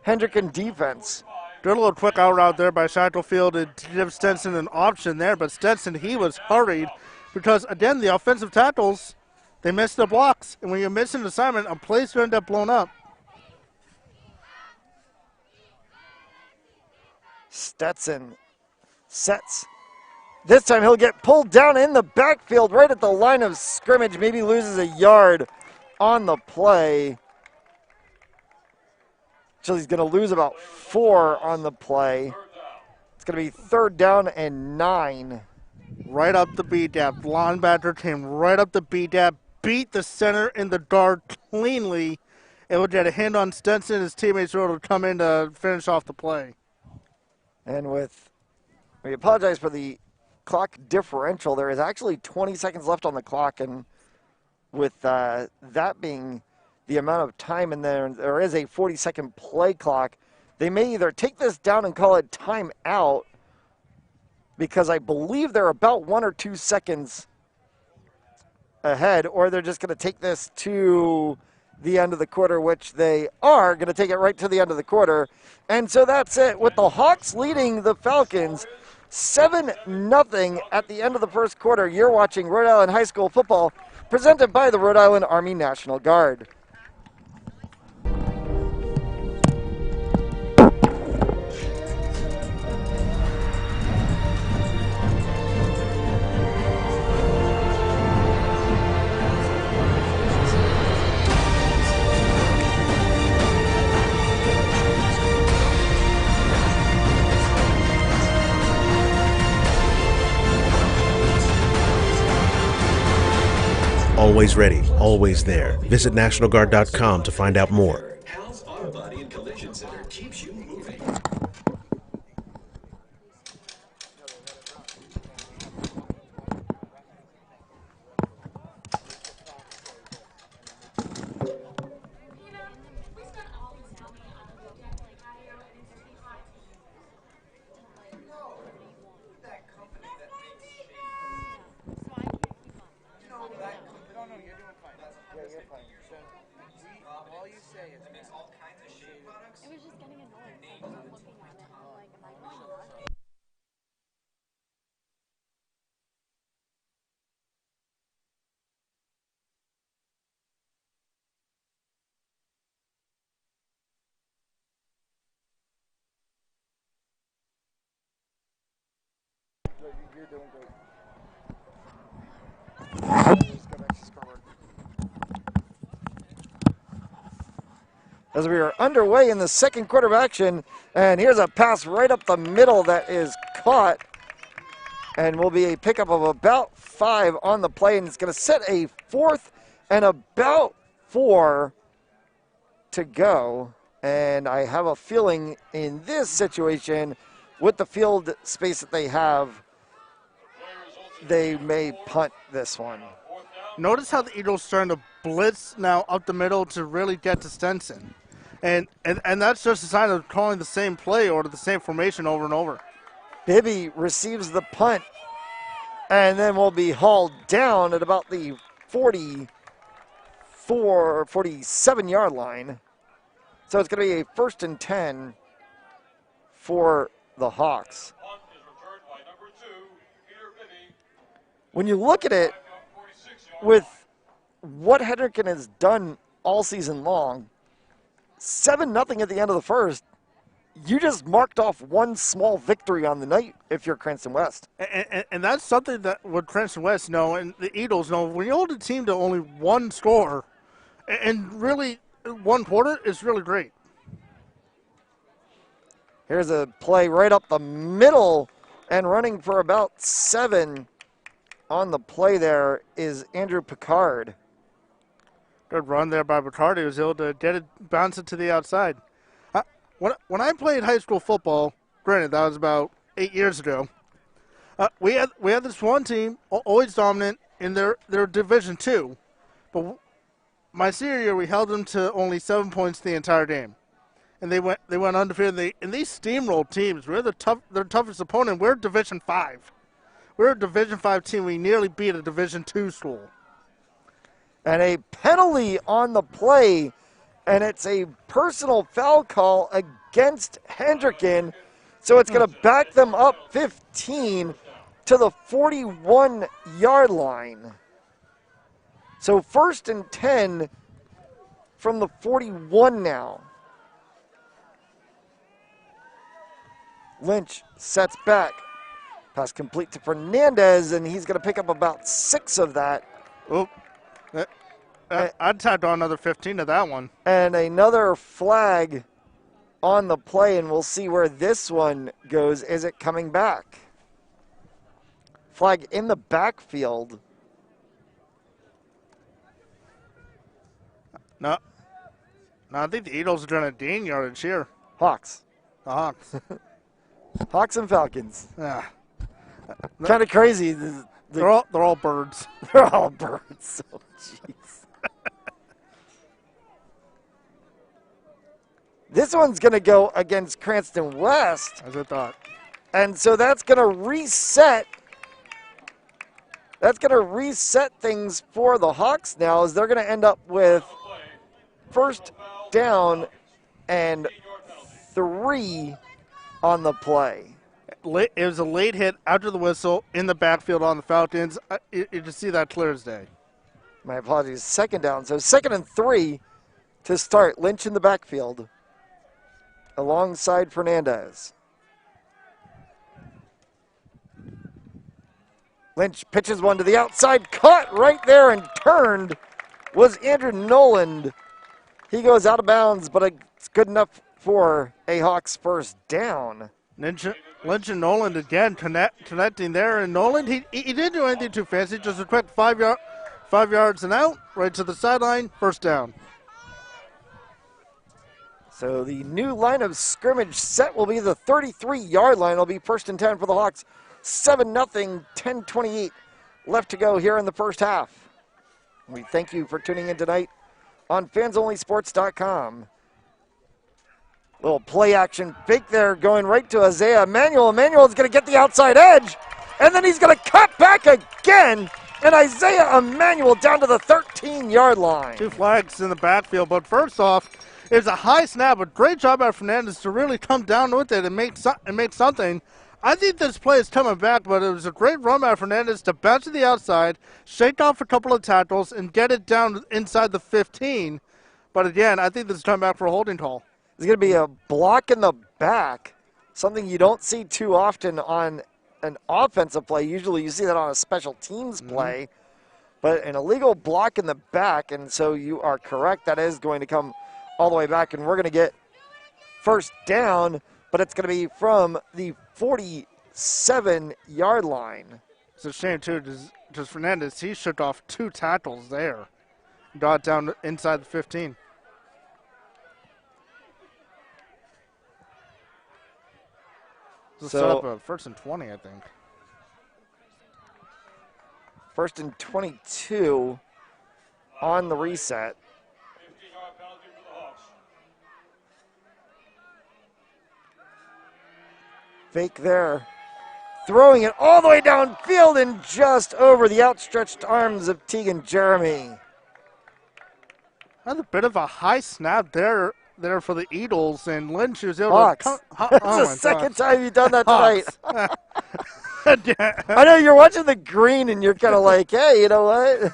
Hendricken defense. Good little quick out route there by Shackelfield to give Stetson an option there, but Stetson, he was hurried because, again, the offensive tackles, they missed the blocks. And when you miss an assignment, a play's going to end up blown up. Stetson sets. This time he'll get pulled down in the backfield right at the line of scrimmage. Maybe loses a yard on the play. So he's going to lose about 4 on the play. It's going to be 3rd down and 9. Right up the B-gap. Linebacker came right up the B-gap, beat the center in the guard cleanly, and would get a hand on Stetson. His teammates were able to come in to finish off the play. And we apologize for the clock differential. There is actually 20 seconds left on the clock, and with that being the amount of time in there is a 40-second play clock. They may either take this down and call it timeout, because I believe they're about 1 or 2 seconds ahead, or they're just going to take this to the end of the quarter, which they are going to take it right to the end of the quarter. And so that's it, with the Hawks leading the Falcons 7-0 at the end of the first quarter. You're watching Rhode Island High School football, presented by the Rhode Island Army National Guard. Always ready, always there. Visit NationalGuard.com to find out more. Hal's Auto Body and Collision Center keeps you moving. You're doing great. As we are underway in the second quarter of action, and here's a pass right up the middle that is caught, and will be a pickup of about 5 on the play, and it's going to set a 4th and about 4 to go. And I have a feeling in this situation, with the field space that they have, they may punt this one. Notice how the Eagles starting to blitz now up the middle to really get to Stenson. And that's just a sign of calling the same play or the same formation over and over. Bibby receives the punt and then will be hauled down at about the 47-yard line. So it's going to be a 1st and 10 for the Hawks. When you look at it, with what Hendricken has done all season long, 7-0 at the end of the first, you just marked off one small victory on the night if you're Cranston West. And that's something that what Cranston West know and the Eagles know. When you hold a team to only one score and really one quarter, it's really great. Here's a play right up the middle and running for about 7 on the play there is Andrew Picard. Good run there by Picard. He was able to get it, bounce it to the outside. When I played high school football, granted that was about 8 years ago, we had this one team always dominant in their Division II, but my senior year we held them to only 7 points the entire game, and they went undefeated. And these steamrolled teams. We're their toughest opponent. We're Division V. We're a Division V team. We nearly beat a Division II school. And a penalty on the play, and it's a personal foul call against Hendricken. So it's going to back them up 15 to the 41-yard line. So 1st and 10 from the 41 now. Lynch sets back. Pass complete to Fernandez, and he's going to pick up about 6 of that. Oh, I'd tacked on another 15 to that one. And another flag on the play, and we'll see where this one goes. Is it coming back? Flag in the backfield. No, I think the Eagles are trying to gain yardage here. Hawks. The Hawks. Hawks and Falcons. Yeah. Kind of crazy. They're all birds. They're all birds. Oh, jeez. This one's going to go against Cranston West. As I thought. And so that's going to reset. That's going to reset things for the Hawks now, as they're going to end up with 1st down and 3 on the play. It was a late hit after the whistle in the backfield on the Falcons. You just see that clear as day. My apologies. 2nd down. So 2nd and 3 to start. Lynch in the backfield alongside Fernandez. Lynch pitches one to the outside. Caught right there and turned was Andrew Noland. He goes out of bounds, but it's good enough for a Hawks 1st down. Lynch and Noland again connecting there. And Noland, he didn't do anything too fancy. Just a quick 5 yards and out, right to the sideline, 1st down. So the new line of scrimmage set will be the 33-yard line. It'll be 1st and 10 for the Hawks. 7-0, 10:28 left to go here in the first half. We thank you for tuning in tonight on fansonlysports.com. Little play action fake there going right to Isaiah Emanuel. Emanuel's going to get the outside edge, and then he's going to cut back again, and Isaiah Emanuel down to the 13-yard line. 2 flags in the backfield, but first off, it was a high snap. A great job by Fernandez to really come down with it and make something. I think this play is coming back, but it was a great run by Fernandez to bounce to the outside, shake off a couple of tackles, and get it down inside the 15. But again, I think this is coming back for a holding call. There's going to be a block in the back, something you don't see too often on an offensive play. Usually you see that on a special teams play, but an illegal block in the back, and so you are correct. That is going to come all the way back, and we're going to get 1st down, but it's going to be from the 47-yard line. It's a shame, too, because Fernandez, he shook off 2 tackles there. Got down inside the 15. Set up a 1st and 20, I think. 1st and 22 on the reset. 15-yard penalty for the Hawks. Fake there. Throwing it all the way downfield and just over the outstretched arms of Tegan Jeremy. That's a bit of a high snap there for the Eagles, and Lynch was able Hawks. to come. That's the second time you've done that tonight. Hawks. I know you're watching the green and you're kind of like, hey, you know what?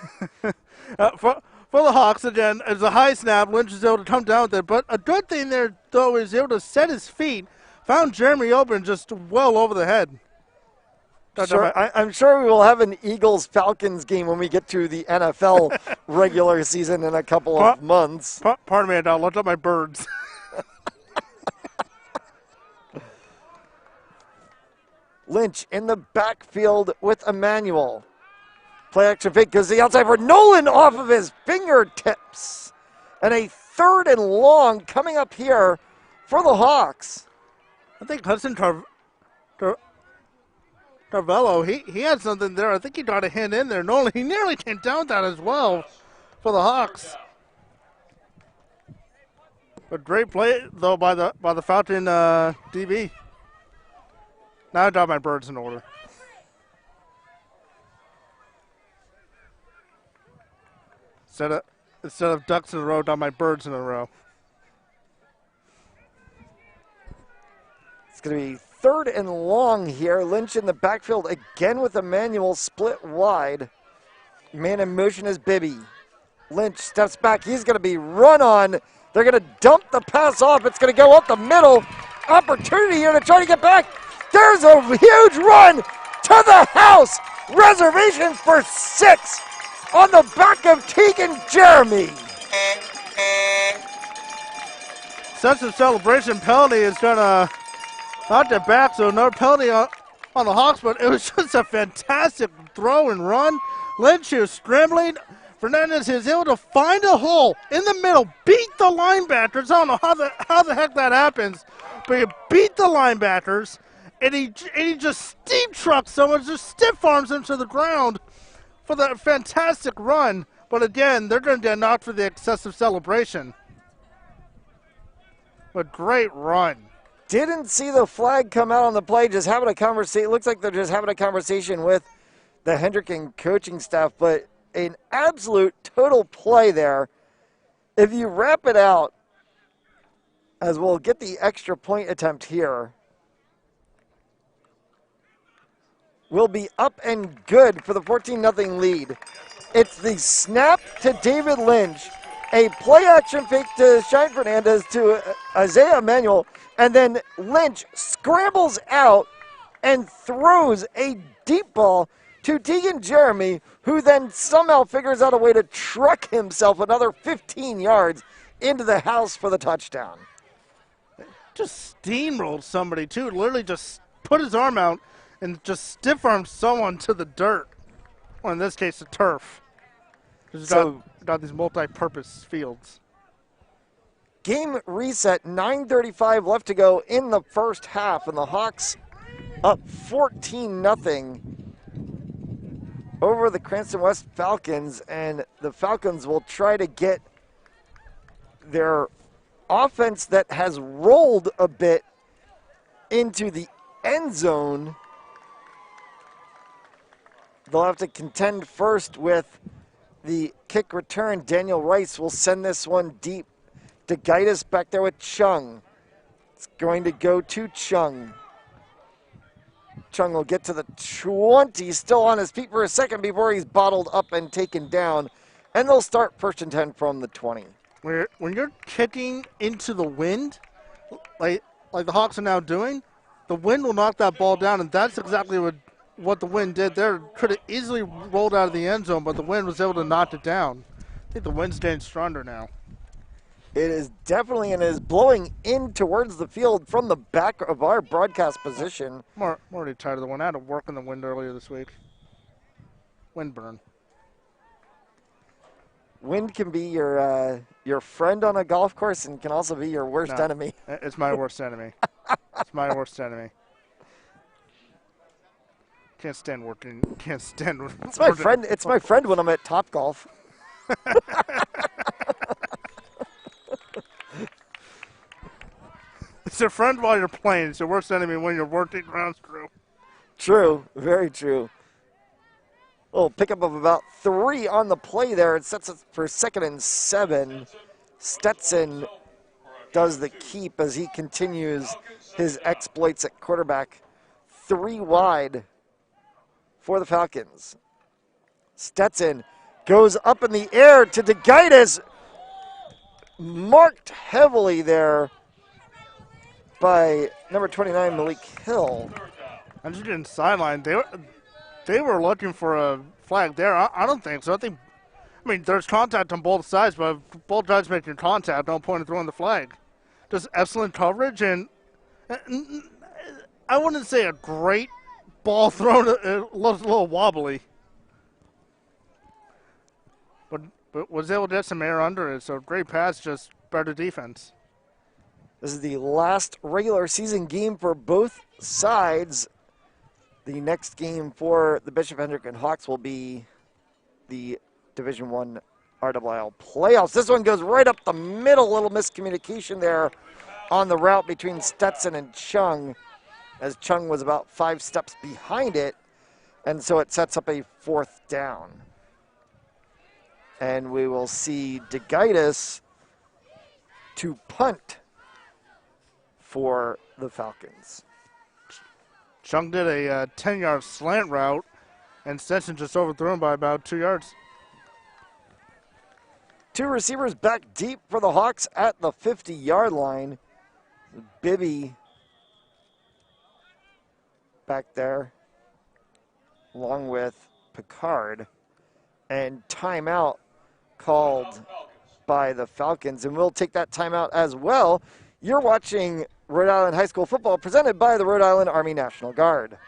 For the Hawks, again, it's a high snap. Lynch is able to come down with it. But a good thing there, though, is able to set his feet, found Jeremy open just well over the head. Sure, I'm sure we will have an Eagles-Falcons game when we get to the NFL regular season in a couple of months. Pardon me, I looked up my birds. Lynch in the backfield with Emmanuel. Play action fake goes to the outside for Nolan off of his fingertips. And a 3rd and long coming up here for the Hawks. I think Hudson Carvello, he had something there. I think he got a hit in there. Nolan, he nearly came down with that as well for the Hawks. A great play though by the Falcon DB. Now I got my birds in order. Instead of ducks in a row, got my birds in a row. It's going to be 3rd and long here. Lynch in the backfield again with Emmanuel split wide. Man in motion is Bibby. Lynch steps back. He's going to be run on. They're going to dump the pass off. It's going to go up the middle. Opportunity here to try to get back. There's a huge run to the house. Reservations for 6 on the back of Tegan Jeremy. Such a celebration penalty is going to knock it back, so no penalty on the Hawks, but it was just a fantastic throw and run. Lynch is scrambling. Fernandez is able to find a hole in the middle, beat the linebackers. I don't know how the heck that happens, but he beat the linebackers, and he just steam trucks someone, just stiff arms him to the ground for that fantastic run. But again, they're going to get knocked for the excessive celebration. But great run. Didn't see the flag come out on the play, just having a conversation. It looks like they're just having a conversation with the Hendricken coaching staff, but an absolute total play there. If you wrap it out, as we'll get the extra point attempt here, we'll be up and good for the 14-0 lead. It's the snap to David Lynch, a play-action fake to Shine Fernandez to Isaiah Emanuel, and then Lynch scrambles out and throws a deep ball to Tegan Jeremy, who then somehow figures out a way to truck himself another 15 yards into the house for the touchdown. Just steamrolled somebody, too. Literally just put his arm out and just stiff-armed someone to the dirt. Or in this case, the turf. So, got these multi-purpose fields. Game reset, 9:35 left to go in the first half, and the Hawks up 14-0 over the Cranston West Falcons, and the Falcons will try to get their offense that has rolled a bit into the end zone. They'll have to contend first with the kick return. Daniel Rice will send this one deep to guide us back there with Chung. It's going to go to Chung. Chung will get to the 20, still on his feet for a second before he's bottled up and taken down. And they'll start 1st and 10 from the 20. When you're kicking into the wind, like the Hawks are now doing, the wind will knock that ball down, and that's exactly what the wind did there. Could have easily rolled out of the end zone, but the wind was able to knock it down. I think the wind's getting stronger now. It is definitely, and is blowing in towards the field from the back of our broadcast position. I'm already tired of the wind. I had to work in the wind earlier this week. Wind burn. Wind can be your friend on a golf course and can also be your worst enemy. It's my worst enemy. It's my worst enemy. Can't stand working. Can't stand. It's my friend. It's my friend when I'm at Topgolf. It's your friend while you're playing. It's your worst enemy when you're working ground crew. True, very true. Little pickup of about 3 on the play there. It sets it for 2nd and 7. Stetson does the keep as he continues his exploits at quarterback. 3 wide for the Falcons. Stetson goes up in the air to DeGaitis. Marked heavily there by number 29, Malik Hill. I'm just getting sidelined. They were looking for a flag there. I don't think so. I mean, there's contact on both sides, but if both guys making contact, no point in throwing the flag. Just excellent coverage, and I wouldn't say a great ball thrown. It looks a little wobbly. But was able to get some air under it, so great pass, just better defense. This is the last regular season game for both sides. The next game for the Bishop Hendricken Hawks will be the Division I RIIL playoffs. This one goes right up the middle. Little miscommunication there on the route between Stetson and Chung, as Chung was about 5 steps behind it, and so it sets up a 4th down. And we will see DeGaitis to punt for the Falcons. Chung did a 10-yard slant route, and Stetson just overthrew him by about 2 yards. 2 receivers back deep for the Hawks at the 50-yard line. Bibby back there, along with Picard. And timeout called by the Falcons, and we'll take that timeout as well. You're watching Rhode Island High School football presented by the Rhode Island Army National Guard.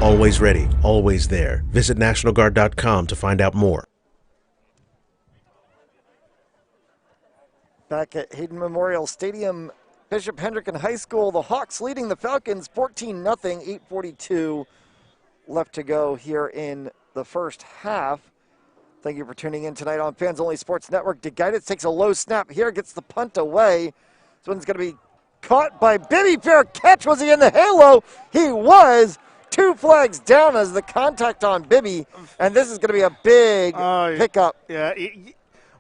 Always ready, always there. Visit NationalGuard.com to find out more. Back at Hayden Memorial Stadium, Bishop Hendricken High School, the Hawks leading the Falcons 14-0, 8:42 left to go here in the first half. Thank you for tuning in tonight on Fans Only Sports Network. DeGaitis takes a low snap here, gets the punt away. This one's going to be caught by Bibby. Fair catch. Was he in the halo? He was. 2 flags down as the contact on Bibby, and this is going to be a big pickup. Yeah,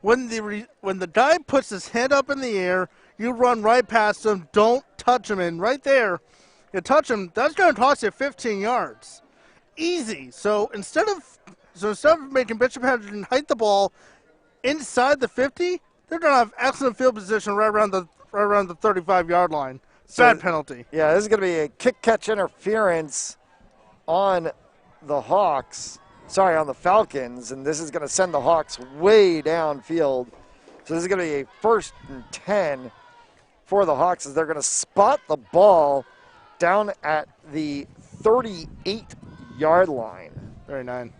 when the guy puts his hand up in the air, you run right past him. Don't touch him, and right there, you touch him. That's going to cost you 15 yards, easy. So instead of making Bishop Hendricken hike the ball inside the 50, they're going to have excellent field position right around the 35-yard line. Bad penalty. Yeah, this is going to be a kick-catch interference on the Hawks, on the Falcons, and this is going to send the Hawks way downfield. So this is going to be a 1st and 10 for the Hawks as they're going to spot the ball down at the 38-yard line. 39.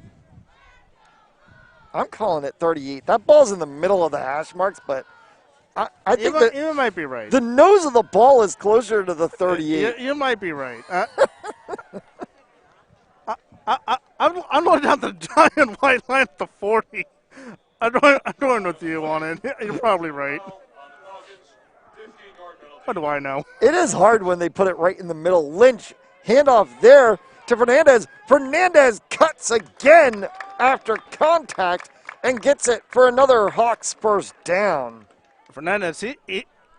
I'm calling it 38. That ball's in the middle of the hash marks, but I think you might be right. The nose of the ball is closer to the 38. You might be right. I'm going down the giant white line at the 40. I'm going with you on it. You're probably right. What do I know? It is hard when they put it right in the middle. Lynch, handoff there to Fernandez. Fernandez cuts again after contact and gets it for another Hawks 1st down. Fernandez, he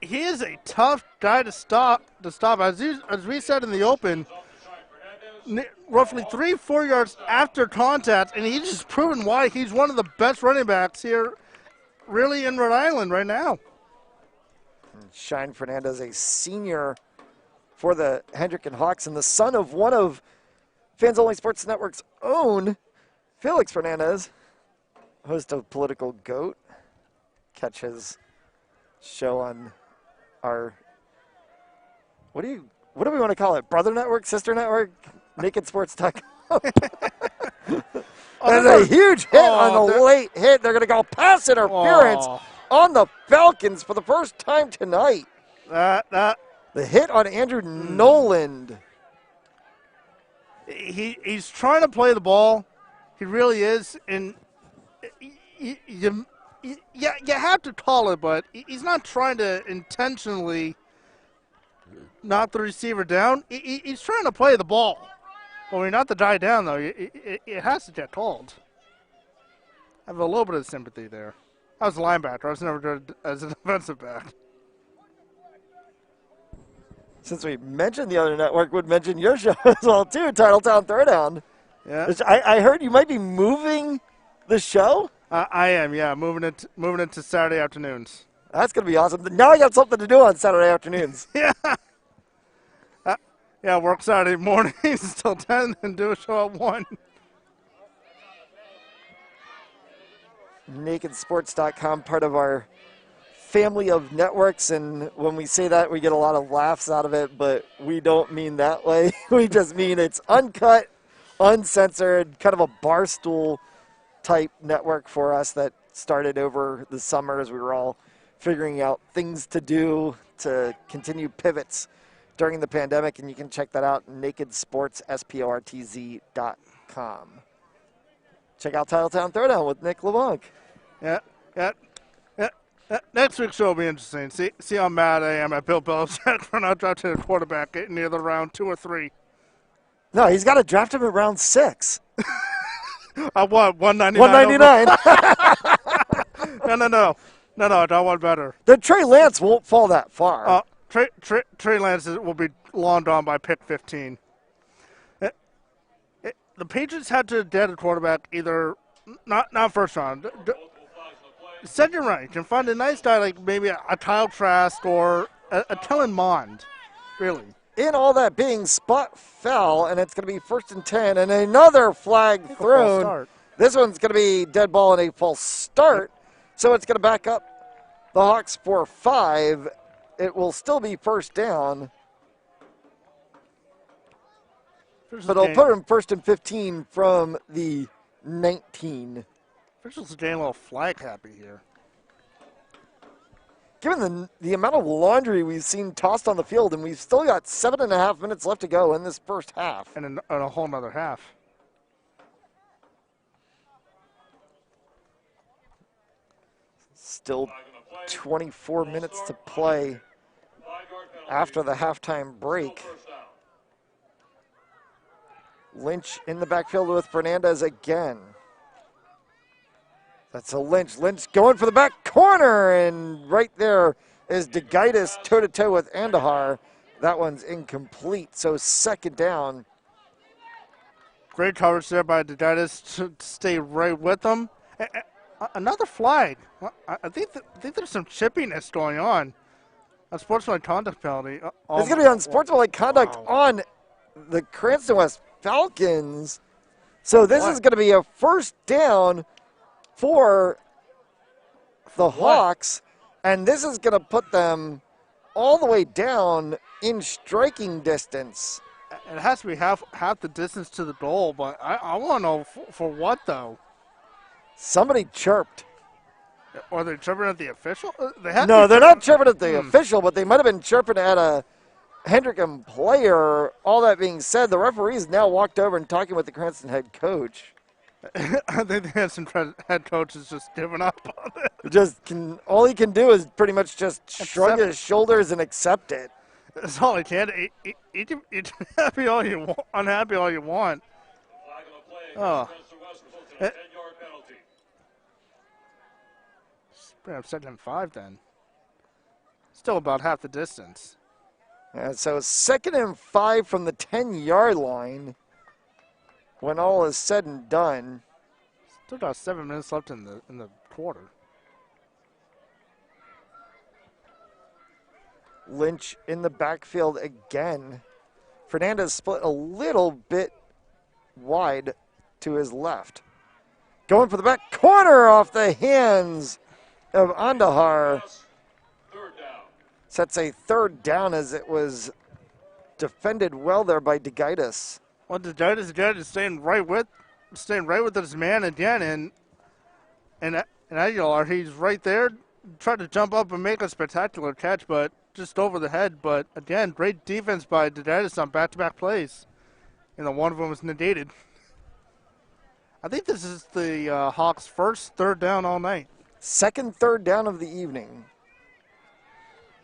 is a tough guy to stop. As we said in the open, roughly 3-4 yards after contact, and he's just proven why he's one of the best running backs here, really in Rhode Island right now. Shine Fernandez, a senior for the Hendricken Hawks, and the son of one of Fans Only Sports Network's own, Felix Fernandez, host of Political Goat. Catch his show on our, what do we want to call it? Brother network, sister network, nakedsports.com. There's a huge hit on the late hit. They're going to call pass interference on the Falcons for the first time tonight. The hit on Andrew Noland. He's trying to play the ball. He really is. And you have to call it, but he's not trying to intentionally knock the receiver down. He's trying to play the ball. Well, we're not to die down, though. It has to get called. I have a little bit of sympathy there. I was a linebacker. I was never good as a defensive back. Since we mentioned the other network, would mention your show as well, too, Titletown Throwdown. Yeah. Which I heard you might be moving the show. I am, yeah. Moving it to Saturday afternoons. That's going to be awesome. Now I got something to do on Saturday afternoons. Yeah. Yeah, work Saturday mornings until 10 and do a show at 1. NakedSports.com, part of our family of networks, and when we say that, we get a lot of laughs out of it, but we don't mean that way. We just mean it's uncut, uncensored, kind of a barstool type network for us that started over the summer as we were all figuring out things to do to continue pivots during the pandemic, and you can check that out at nakedsportsportz.com. Check out Titletown Throwdown with Nick LeBlanc. Yeah. Next week's show will be interesting. See how mad I am at Bill Belichick for not drafting a quarterback near the round 2 or 3. No, he's got to draft him at round 6. I want 199. 199. No, I don't want better. The Trey Lance won't fall that far. Trey Lance will be long gone by pick 15. The Patriots had to get a quarterback either not first round. Second round, you can find a nice guy like maybe a Kyle Trask or a Kellen Mond, really. In all that being, spot fell, and it's going to be 1st and 10, and another flag thrown. This one's going to be dead ball and a false start, so it's going to back up the Hawks for 5. It will still be first down, but I'll put him 1st and 15 from the 19. Officials are getting a little flag happy here. Given the amount of laundry we've seen tossed on the field, and we've still got 7.5 minutes left to go in this first half. And a whole nother half. Still 24 minutes to play after the halftime break. Lynch in the backfield with Fernandez again. That's a Lynch. Lynch going for the back corner, and right there is DeGitis toe-to-toe with Andahar. That one's incomplete, so second down. Great coverage there by DeGitis to stay right with them. Another flag. I think there's some chippiness going on. A sportsmanlike conduct penalty. It's going to be on sportsmanlike conduct on the Cranston West Falcons. So this is going to be a first down for the Hawks, and this is going to put them all the way down in striking distance. It has to be half the distance to the goal, but I want to know for what, though? Somebody chirped. Are they chirping at the official? They're not chirping at the official, but they might have been chirping at a Hendricken player. All that being said, the referee's now walked over and talking with the Cranston head coach. I think the Cranston head coach is just giving up on it. All he can do is pretty much just shrug his shoulders and accept it. That's all he can. He can happy all you want, unhappy all you want. Oh. Bring up 2nd and 5 then. Still about half the distance. Yeah, so 2nd and 5 from the 10-yard line. When all is said and done. Still got 7 minutes left in the quarter. Lynch in the backfield again. Fernandez split a little bit wide to his left. Going for the back corner off the hands of Andahar. Third down. Sets a third down as it was defended well there by DeGitis. Well, DeGitis again is staying right with his man again, and Aguilar, he's right there, tried to jump up and make a spectacular catch, but just over the head. But again, great defense by DeGitis on back-to-back plays. One of them was negated. I think this is the Hawks' first third down all night. Second third down of the evening.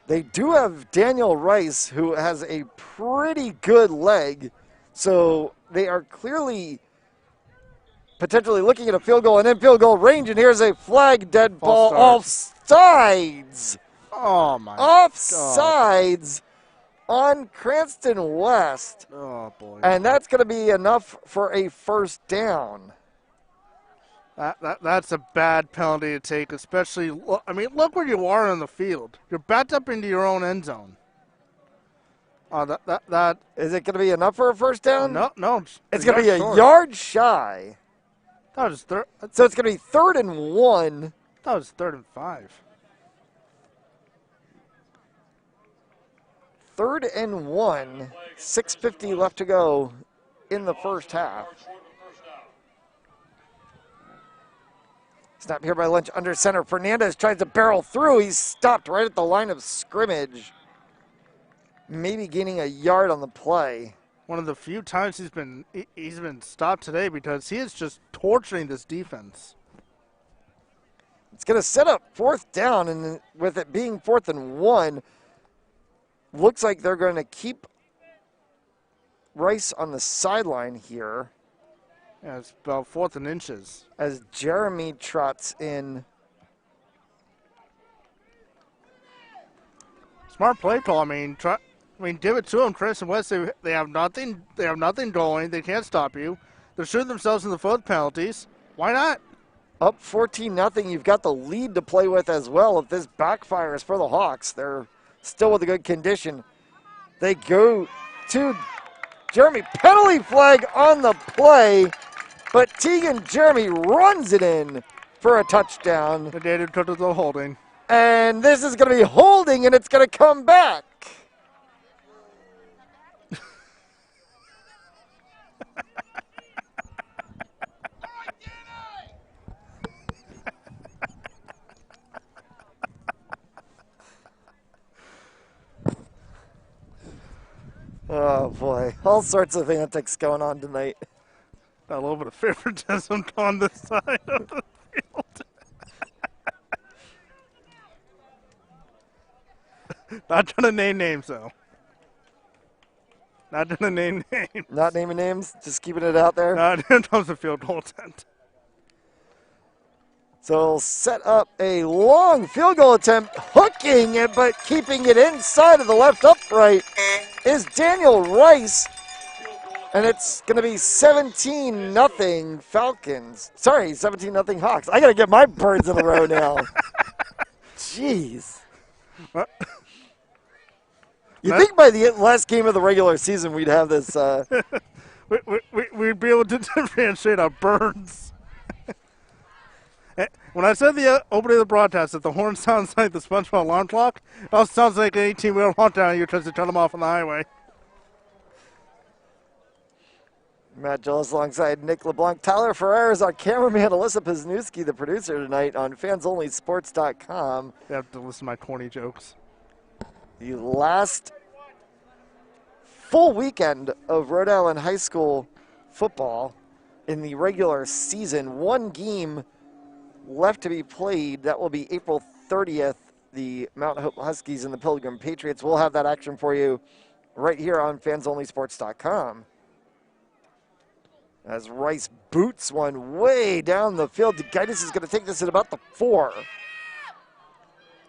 They do have Daniel Rice, who has a pretty good leg, so they are clearly potentially looking at a field goal and in field goal range, and here's a flag, dead ball, offsides. Oh, my Offsides on Cranston West. Oh, boy. And that's going to be enough for a first down. That's a bad penalty to take, especially, look where you are on the field. You're backed up into your own end zone. That Is it going to be enough for a first down? No. It's going to be a yard shy. That was So it's going to be 3rd and 1. That was 3rd and 5. 3rd and 1. 6:50 left to go in the first half. Snap here by Lynch under center. Fernandez tries to barrel through. He's stopped right at the line of scrimmage. Maybe gaining a yard on the play. One of the few times he's been stopped today because he is just torturing this defense. It's going to set up 4th down, and with it being 4th and 1, looks like they're going to keep Rice on the sideline here. Yeah, it's about 4th and inches. As Jeremy trots in. Smart play call. Give it to them. Cranston West, they have nothing. They have nothing going. They can't stop you. They're shooting themselves in the foot penalties. Why not? Up 14-0. You've got the lead to play with as well. If this backfires for the Hawks, they're still with a good condition. They go to Jeremy. Penalty flag on the play, but Tegan Jeremy runs it in for a touchdown. The data took the holding. And this is going to be holding, and it's going to come back. Oh, boy. All sorts of antics going on tonight. Got a little bit of favoritism on this side of the field. Not trying to name names, though. Not trying to name names. Not naming names? Just keeping it out there? Not in terms of field goal attempt. So set up a long field goal attempt, hooking it, but keeping it inside of the left upright is Daniel Rice. And it's going to be 17-0 Falcons. Sorry, 17-0 Hawks. I got to get my birds in a row now. Jeez. What? You think by the last game of the regular season we'd have this. We'd be able to differentiate our birds. When I said the opening of the broadcast that the horn sounds like the SpongeBob alarm clock, it also sounds like an 18-wheel honk down you tries to turn them off on the highway. Matt Gillis alongside Nick LeBlanc. Tyler Ferrer is our cameraman. Alyssa Piznuski, the producer tonight on fansonlysports.com. You have to listen to my corny jokes. The last full weekend of Rhode Island High School football in the regular season. One game left to be played. That will be April 30th. The Mount Hope Huskies and the Pilgrim Patriots. We'll have that action for you right here on fansonlysports.com. As Rice boots one way down the field. DeGitis is going to take this at about the 4.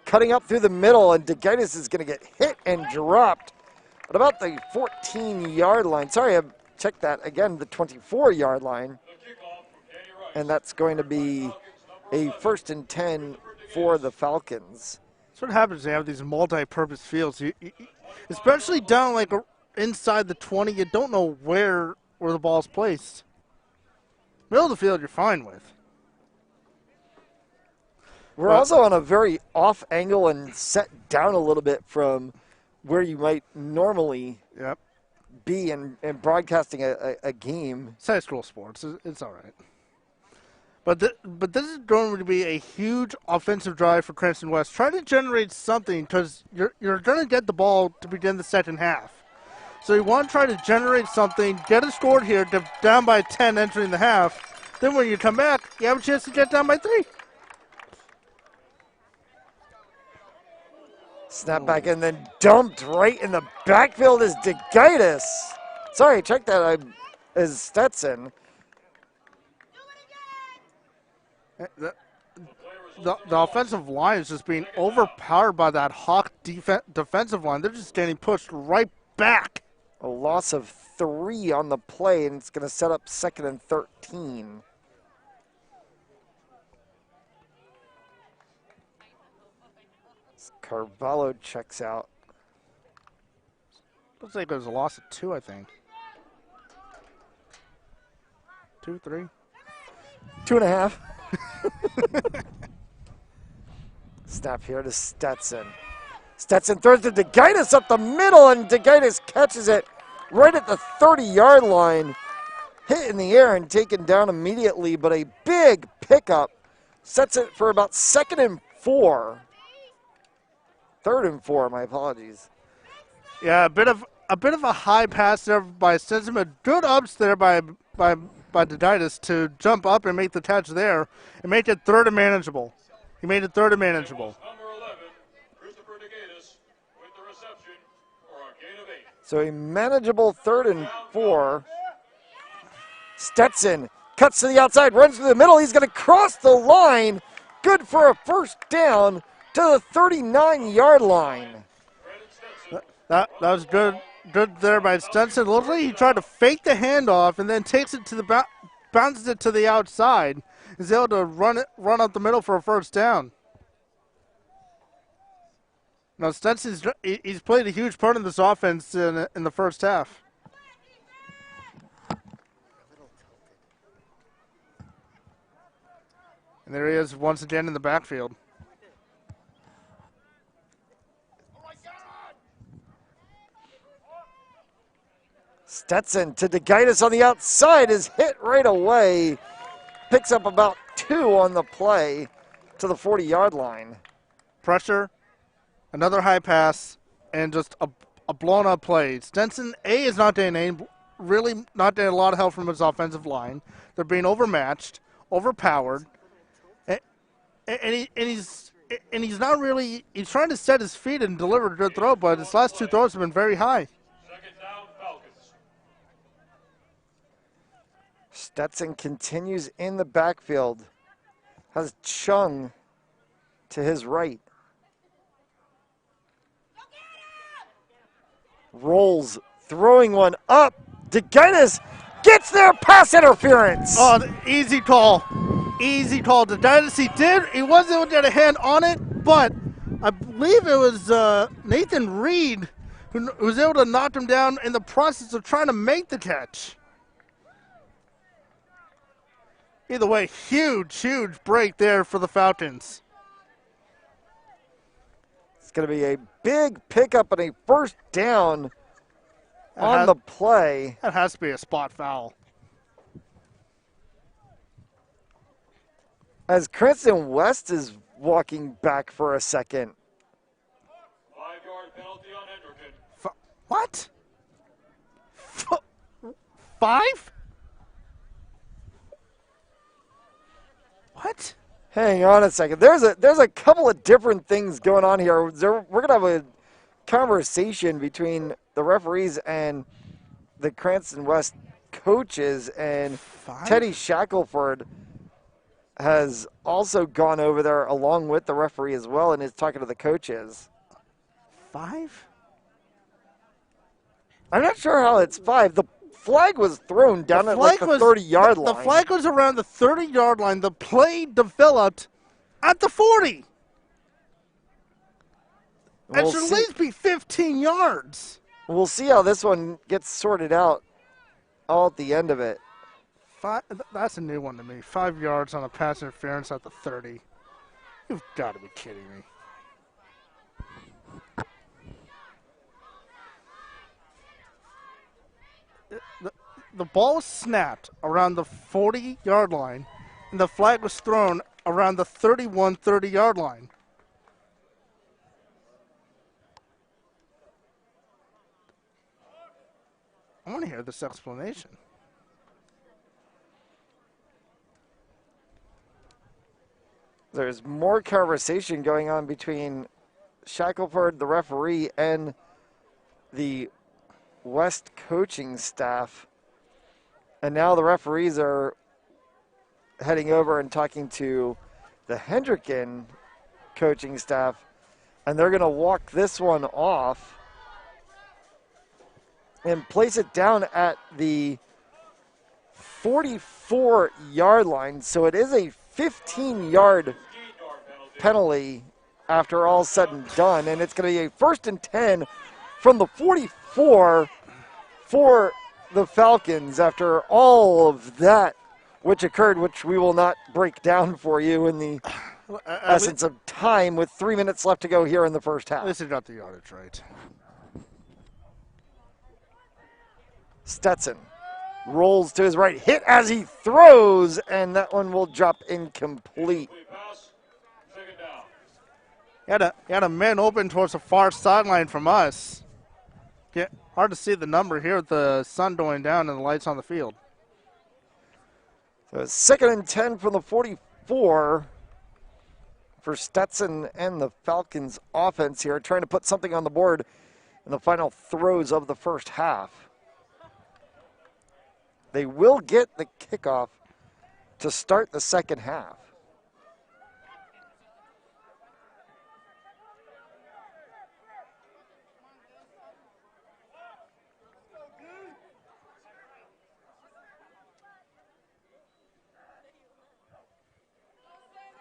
Cutting up through the middle, and DeGitis is going to get hit and dropped at about the 14-yard line. Sorry, I checked that again, the 24-yard line. And that's going to be a 1st and 10 for the Falcons. That's what happens when you have these multi-purpose fields. You, especially down like inside the 20, you don't know where the ball's placed. Middle of the field, you're fine with. We're also on a very off angle and set down a little bit from where you might normally Yep. be in broadcasting a game. It's high school sports. It's all right. But this is going to be a huge offensive drive for Cranston West. Try to generate something because you're going to get the ball to begin the second half. So you want to try to generate something, get a score here, down by 10 entering the half. Then when you come back, you have a chance to get down by 3. Snap back and then dumped right in the backfield is DeGaitis. Sorry, check that. Is Stetson. The offensive line is just being overpowered by that Hawk defensive line. They're just getting pushed right back. A loss of 3 on the play, and it's going to set up 2nd and 13. Carvalho checks out. Looks like it was a loss of 2, I think. 2, 3. 2.5. Snap here to Stetson. Stetson throws to DeGaitis up the middle, and DeGaitis catches it right at the 30-yard line. Hit in the air and taken down immediately, but a big pickup sets it for about 2nd and 4. 3rd and 4, my apologies. Yeah, a bit of a high pass there by Stetson, but good ups there by DeGaitis to jump up and make the catch there and make it 3rd and manageable. He made it 3rd and manageable. So a manageable 3rd and 4. Stetson cuts to the outside, runs through the middle. He's going to cross the line. Good for a 1st down to the 39-yard line. That was good there by Stetson. Looks like he tried to fake the handoff and then takes it to the bounces it to the outside. Is able to run up the middle for a 1st down. Now he's played a huge part in this offense in the 1st half. And there he is once again in the backfield. Stetson to DeGaitis on the outside is hit right away. Picks up about 2 on the play to the 40-yard line. Pressure, another high pass, and just a blown-up play. Stetson, is not getting really not getting a lot of help from his offensive line. They're being overmatched, overpowered, and he's not really. He's trying to set his feet and deliver a good throw, but his last 2 throws have been very high. Stetson continues in the backfield. Has Chung to his right. Rolls, throwing one up. DeGaitis gets there, pass interference. Oh, easy call. Easy call. DeGaitis, he was able to get a hand on it, but I believe it was Nathan Reed who was able to knock him down in the process of trying to make the catch. Either way, huge break there for the Falcons. It's going to be a big pickup and a 1st down on the play. That has to be a spot foul. As Cranston West is walking back for a second. 5-yard penalty on Hendricken. What? 5? What? Hang on a second. There's a couple of different things going on here. We're going to have a conversation between the referees and the Cranston West coaches, and 5? Teddy Shackelford has also gone over there along with the referee as well and is talking to the coaches. 5? I'm not sure how it's 5. The flag was thrown down at like the 30-yard line. The flag was around the 30-yard line. The play developed at the 40. It should at least be 15 yards. We'll see how this one gets sorted out all at the end of it. That's a new one to me. 5 yards on a pass interference at the 30. You've got to be kidding me. The ball was snapped around the 40-yard line, and the flag was thrown around the 30-yard line. I want to hear this explanation. There's more conversation going on between Shackelford, the referee, and the West coaching staff. And now the referees are heading over and talking to the Hendricken coaching staff, and they're going to walk this one off and place it down at the 44-yard line. So it is a 15-yard penalty after all said and done, and it's going to be a 1st and 10 from the 44 for the Falcons after all of that which occurred, which we will not break down for you in the essence of time with 3 minutes left to go here in the first half. At least he got the yardage right. Stetson rolls to his right, hit as he throws, and that one will drop incomplete. He had a man open towards the far sideline from us. Yeah, hard to see the number here with the sun going down and the lights on the field. So 2nd and 10 from the 44 for Stetson and the Falcons offense here, trying to put something on the board in the final throws of the first half. They will get the kickoff to start the second half.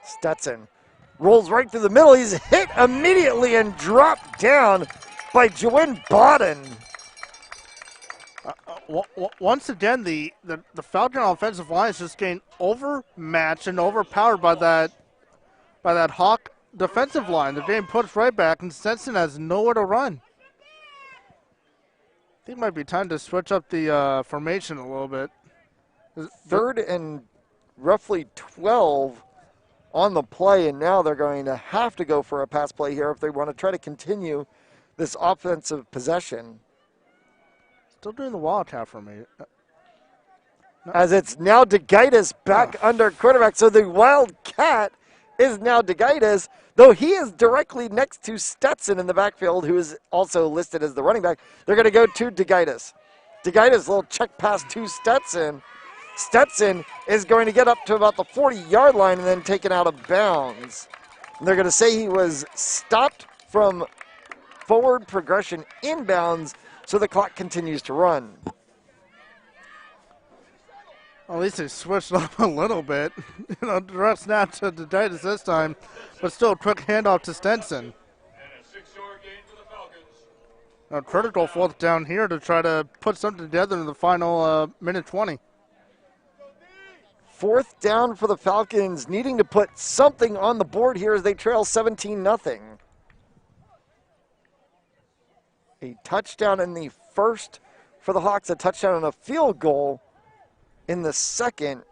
Stetson rolls right through the middle. He's hit immediately and dropped down by Jawin Bodden. Once again, the Falcon offensive line is just getting overmatched and overpowered by that Hawk defensive line. They're getting pushed right back, and Stetson has nowhere to run. I think it might be time to switch up the formation a little bit. 3rd and roughly 12 on the play, and now they're going to have to go for a pass play here if they want to try to continue this offensive possession. Still doing the wildcat for me. No. As it's now DeGaitis back under quarterback. So the wildcat is now DeGaitis, though he is directly next to Stetson in the backfield, who is also listed as the running back. They're going to go to DeGaitis. DeGaitis, little check pass to Stetson. Stetson is going to get up to about the 40-yard line and then taken out of bounds. And they're going to say he was stopped from forward progression inbounds, so the clock continues to run. Well, at least they switched up a little bit. Direct snap to DeGaitis this time, but still a quick handoff to Stetson. And a 6-yard gain for the Falcons. A critical 4th down here to try to put something together in the final minute 20. 4th down for the Falcons, needing to put something on the board here as they trail 17-0. A touchdown in the first for the Hawks, a touchdown and a field goal in the second.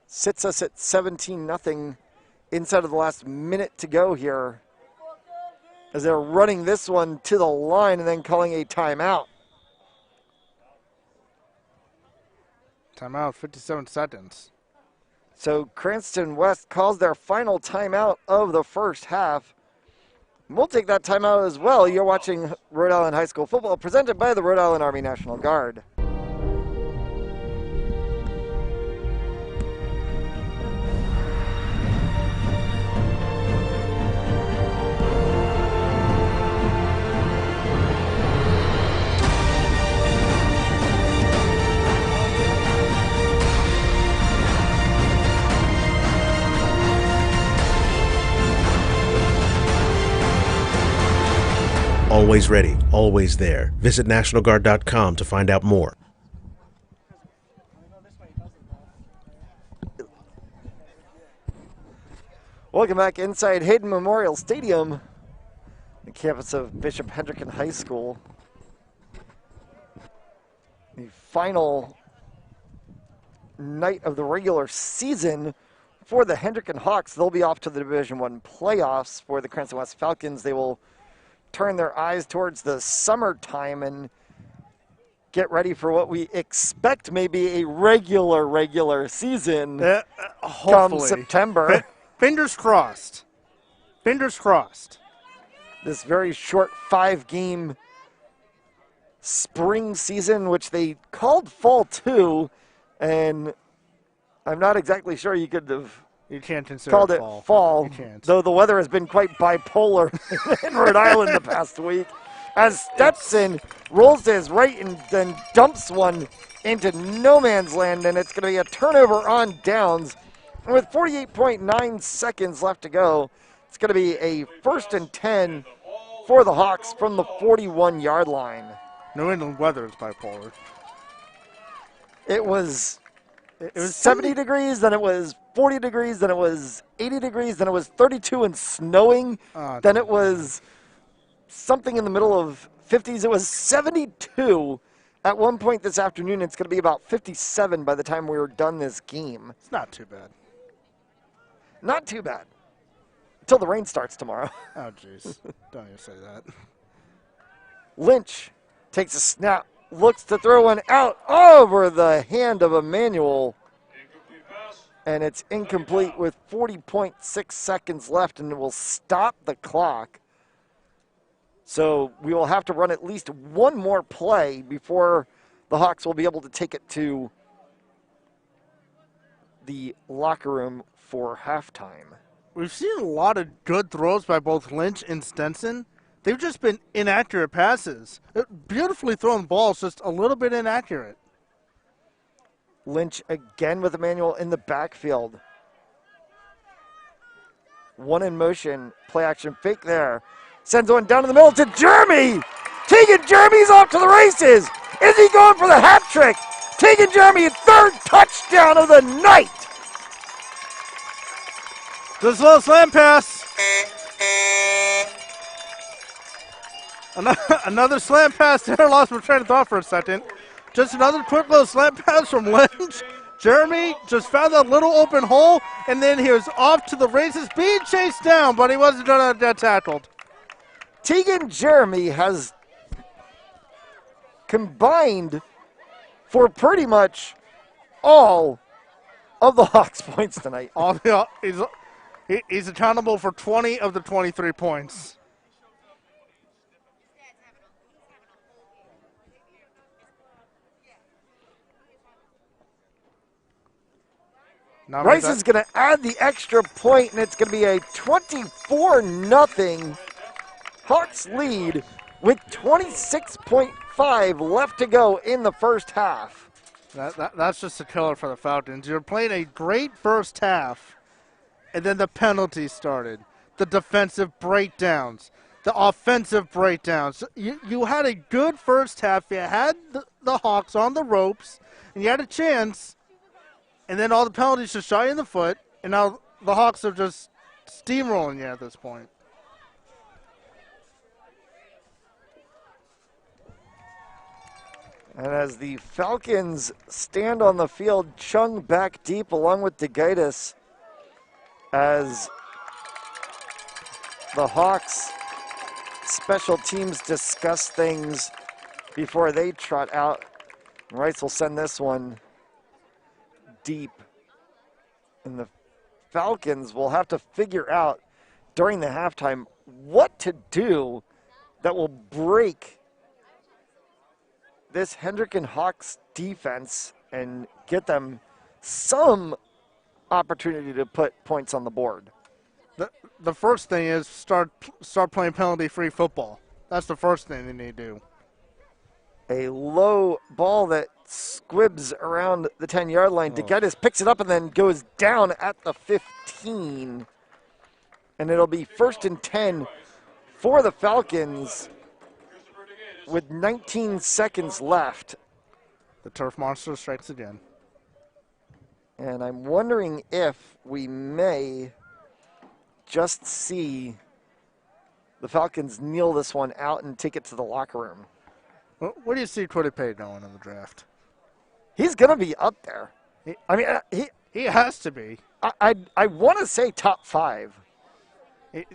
Sits us at 17-0 inside of the last minute to go here as they're running this one to the line and then calling a timeout. Timeout, 57 seconds. So Cranston West calls their final timeout of the first half. We'll take that timeout as well. You're watching Rhode Island High School football presented by the Rhode Island Army National Guard. Always ready, always there. Visit NationalGuard.com to find out more. Welcome back inside Hayden Memorial Stadium, the campus of Bishop Hendricken High School. The final night of the regular season for the Hendricken Hawks. They'll be off to the Division I playoffs. For the Cranston West Falcons, they will turn their eyes towards the summertime and get ready for what we expect may be a regular season come September. Fingers crossed. Fingers crossed. This very short 5-game spring season, which they called fall 2, and I'm not exactly sure you could have can't consider called it fall, You can't. though the weather has been quite bipolar in Rhode Island the past week. As Stetson rolls to his right and then dumps one into no man's land, and it's going to be a turnover on downs. And with 48.9 seconds left to go, it's going to be a 1st and 10 for the Hawks from the 41-yard line. New England weather is bipolar. It was 70 degrees, then it was 40 degrees, then it was 80 degrees, then it was 32 and snowing, then it was something in the middle of 50s. It was 72 at one point this afternoon. It's going to be about 57 by the time we were done this game. It's not too bad. Not too bad. Until the rain starts tomorrow. Oh, jeez. Don't even say that. Lynch takes a snap, looks to throw one out over the hand of Emmanuel. And it's incomplete with 40.6 seconds left, and it will stop the clock. So we will have to run at least one more play before the Hawks will be able to take it to the locker room for halftime. We've seen a lot of good throws by both Lynch and Stenson. They've just been inaccurate passes. Beautifully thrown balls, just a little bit inaccurate. Lynch again with Emmanuel in the backfield. One in motion, play action fake there. Sends one down in the middle to Jeremy. Tegan Jeremy's off to the races. Is he going for the hat trick? Tegan Jeremy, 3rd touchdown of the night. Just a little slam pass. Another slam pass there. Lost my train of thought for a second. Just another quick little slam pass from Lynch. Jeremy just found that little open hole, and then he was off to the races, being chased down, but he wasn't going to get tackled. Tegan Jeremy has combined for pretty much all of the Hawks' points tonight. He's accountable for 20 of the 23 points. Rice is going to add the extra point, and it's going to be a 24-0 Hawks lead with 26.5 left to go in the first half. That's just a killer for the Falcons. You're playing a great first half, and then the penalties started, the defensive breakdowns, the offensive breakdowns. You had a good first half. You had the Hawks on the ropes, and you had a chance, and then all the penalties just shot you in the foot, and now the Hawks are just steamrolling you at this point. And as the Falcons stand on the field, Chung back deep along with DeGaitis, as the Hawks special teams discuss things before they trot out. Rice will send this one deep. And the Falcons will have to figure out during the halftime what to do that will break this Hendricken Hawks defense and get them some opportunity to put points on the board. The first thing is start playing penalty-free football. That's the first thing they need to do. A low ball that squibs around the 10-yard line. DeGaitis picks it up and then goes down at the 15. And it'll be 1st and 10 for the Falcons with 19 seconds left. The turf monster strikes again. And I'm wondering if we may just see the Falcons kneel this one out and take it to the locker room. What do you see Twitty Pay doing in the draft? He's going to be up there. I mean, He has to be. I want to say top 5. He-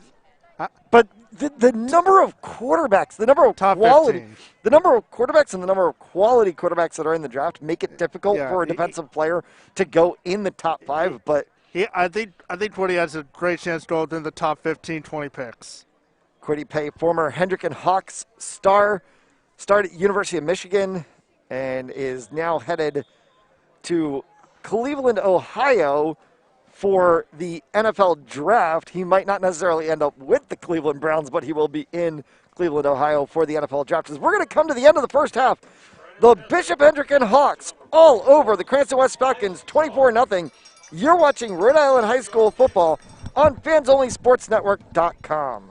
But the number of quarterbacks, the number of Top quality, 15. the number of quarterbacks and the number of quality quarterbacks that are in the draft make it difficult Yeah, for a defensive player to go in the top 5. But I think Twitty has a great chance to go within the top 15, 20 picks. Quiddy Pay, former Hendricken Hawks star, started at University of Michigan and is now headed to Cleveland, Ohio for the NFL draft. He might not necessarily end up with the Cleveland Browns, but he will be in Cleveland, Ohio for the NFL draft. As we're going to come to the end of the first half, the Bishop Hendricken Hawks all over the Cranston West Falcons 24-0. You're watching Rhode Island High School football on FansOnlySportsNetwork.com.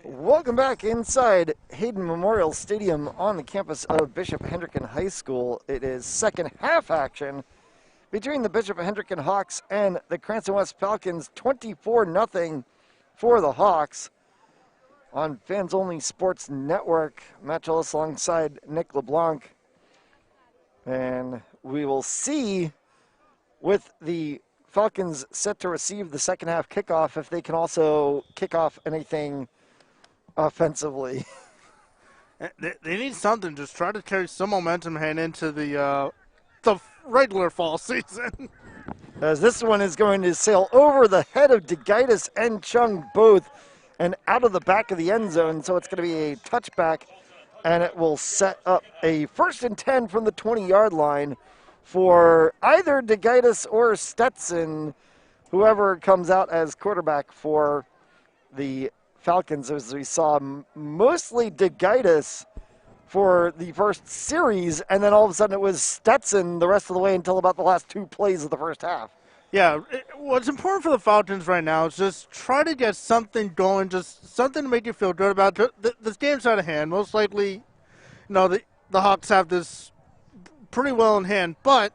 Welcome back inside Hayden Memorial Stadium on the campus of Bishop Hendricken High School. It is second half action between the Bishop Hendricken Hawks and the Cranston West Falcons, 24-0 for the Hawks. On Fans Only Sports Network, Matt Ellis alongside Nick LeBlanc. And we will see with the Falcons set to receive the second half kickoff if they can also kick off anything offensively. They need something. Just try to carry some momentum heading into the regular fall season. As this one is going to sail over the head of DeGitis and Chung both and out of the back of the end zone. So it's going to be a touchback, and it will set up a 1st and 10 from the 20-yard line for either DeGitis or Stetson, whoever comes out as quarterback for the Falcons. As we saw, mostly DeGitis for the first series, and then all of a sudden it was Stetson the rest of the way until about the last 2 plays of the first half. Yeah, what's important for the Falcons right now is just try to get something going, just something to make you feel good about this game's out of hand. Most likely, the Hawks have this pretty well in hand, but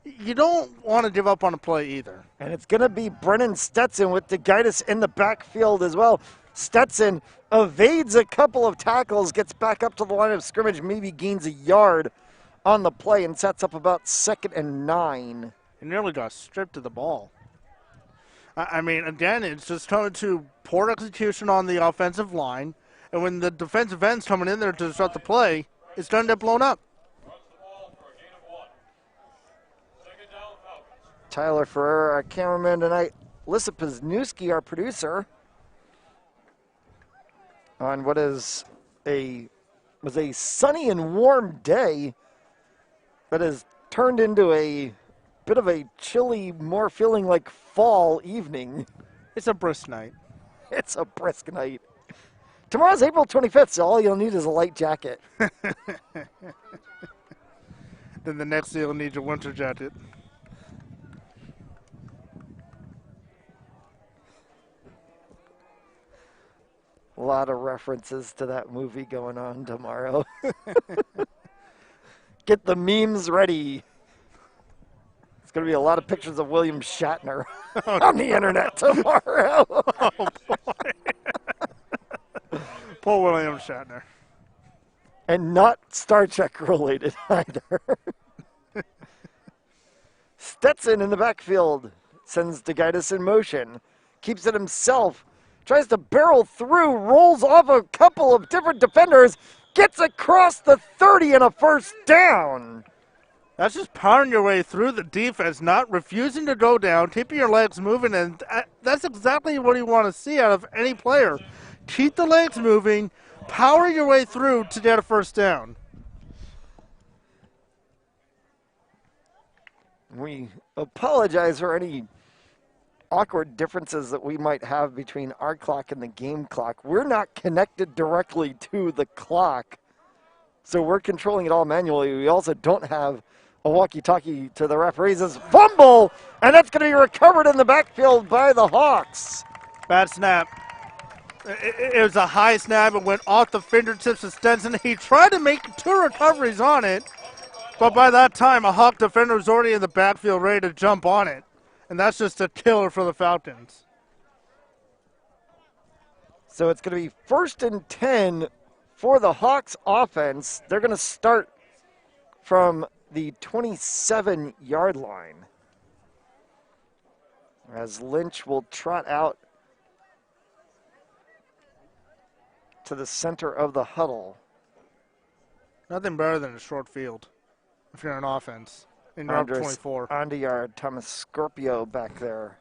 you don't want to give up on a play either. And it's going to be Brennan Stetson with DeGitis in the backfield as well. Stetson evades a couple of tackles, gets back up to the line of scrimmage, maybe gains a yard on the play, and sets up about 2nd and 9. He nearly got stripped of the ball. I mean, again, it's just coming to poor execution on the offensive line, and when the defensive end's coming in there to disrupt the play, it's going to get blown up. Tyler Ferrer, our cameraman tonight, Lissa Pazniewski, our producer, on what was a sunny and warm day that has turned into a bit of a chilly, more feeling like fall evening. It's a brisk night. It's a brisk night. Tomorrow's April 25th, so all you'll need is a light jacket. Then the next day you'll need your winter jacket. A lot of references to that movie going on tomorrow. Get the memes ready. It's going to be a lot of pictures of William Shatner on the internet tomorrow. Oh, boy. Poor William Shatner. And not Star Trek related either. Stetson in the backfield sends DeGitis in motion. Keeps it himself. Tries to barrel through. Rolls off a couple of different defenders. Gets across the 30 and a first down. That's just powering your way through the defense, not refusing to go down, keeping your legs moving, and that's exactly what you want to see out of any player. Keep the legs moving, power your way through to get a first down. We apologize for any awkward differences that we might have between our clock and the game clock. We're not connected directly to the clock, so we're controlling it all manually. We also don't have a walkie-talkie to the referees. As fumble, and that's going to be recovered in the backfield by the Hawks. Bad snap. It was a high snap. It went off the fingertips of Stetson. He tried to make 2 recoveries on it, but by that time, a Hawk defender was already in the backfield ready to jump on it. And that's just a killer for the Falcons. So it's going to be 1st and 10 for the Hawks offense. They're going to start from the 27-yard line, as Lynch will trot out to the center of the huddle. Nothing better than a short field if you're an offense. In round 24. On the yard, Thomas Scorpio back there.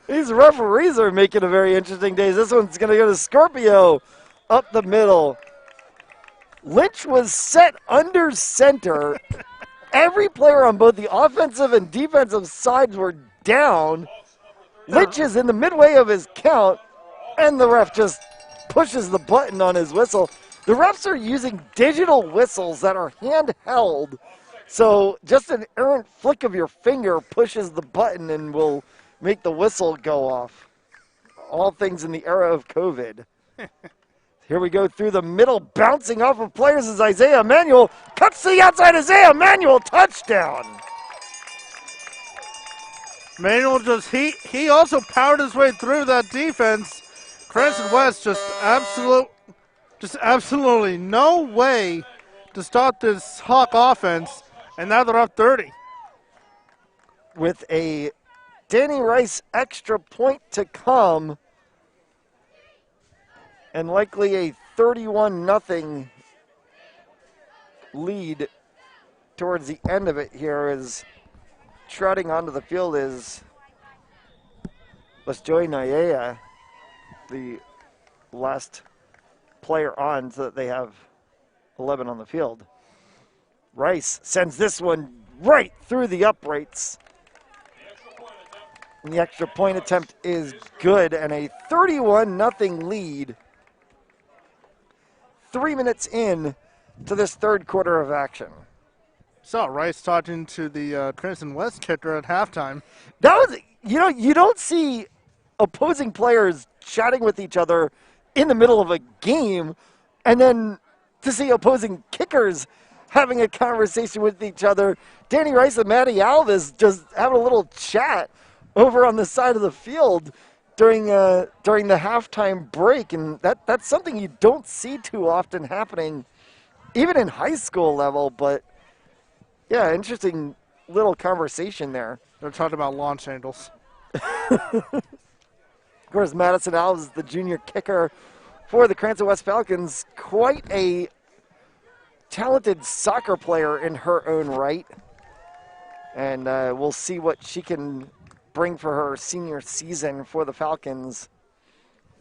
These referees are making a very interesting day. This one's going to go to Scorpio up the middle. Lynch was set under center. Every player on both the offensive and defensive sides were down. Lynch is in the midway of his count, and the ref just pushes the button on his whistle. The refs are using digital whistles that are handheld. So just an errant flick of your finger pushes the button and will make the whistle go off. All things in the era of COVID. Here we go through the middle, bouncing off of players as Isaiah Emanuel cuts to the outside. Isaiah Emanuel, touchdown. Manuel he also powered his way through that defense. Cranston West just absolutely no way to stop this Hawk offense, and now they're up 30. With a Danny Rice extra point to come, and likely a 31-0 lead towards the end of it here, is trotting onto the field is Lesjoy Nayea, the last player on, so that they have 11 on the field. Rice sends this one right through the uprights. And the extra point attempt is good, and a 31-0 lead 3 minutes in to this third quarter of action. Saw Rice talking to the Cranston West kicker at halftime. That was, you don't see opposing players chatting with each other in the middle of a game, and then to see opposing kickers having a conversation with each other. Danny Rice and Matty Alves just having a little chat over on the side of the field during the halftime break, and that's something you don't see too often happening, even in high school level. But yeah, interesting little conversation there. They're talking about launch angles. Of course, Madison Alves is the junior kicker for the Cranston West Falcons. Quite a talented soccer player in her own right. And we'll see what she can bring for her senior season for the Falcons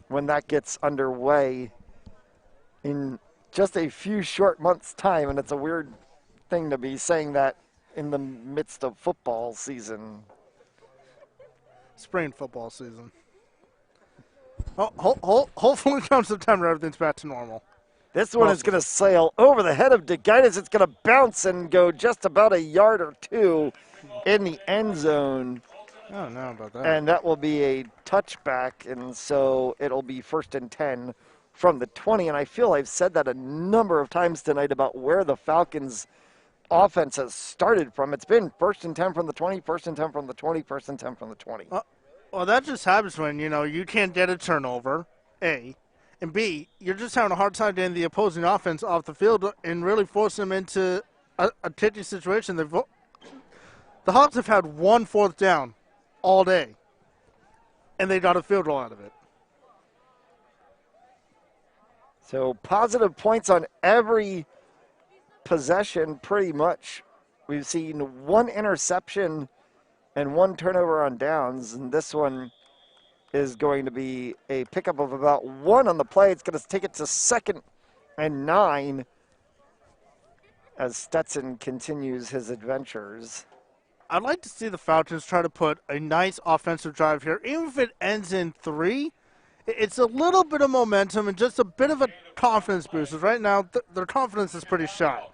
when that gets underway in just a few short months' time. And it's a weird thing to be saying that in the midst of football season. Spring football season. Hopefully come September, everything's back to normal. This one is going to sail over the head of DeGuitis. It's going to bounce and go just about a yard or two in the end zone. I don't know about that. And that will be a touchback, and so it'll be 1st and 10 from the 20. And I feel I've said that a number of times tonight about where the Falcons' offense has started from. It's been 1st and 10 from the 20, 1st and 10 from the 20, 1st and 10 from the 20. Well, that just happens when, you can't get a turnover, A. And B, you're just having a hard time getting the opposing offense off the field and really forcing them into a titty situation. The Hawks have had 1 4th down all day, and they got a field goal out of it. So positive points on every possession, pretty much. We've seen 1 interception and 1 turnover on downs, and this one is going to be a pickup of about 1 on the play. It's going to take it to 2nd and 9 as Stetson continues his adventures. I'd like to see the Falcons try to put a nice offensive drive here. Even if it ends in 3, it's a little bit of momentum and just a bit of a confidence boost. Right now, their confidence is pretty shot.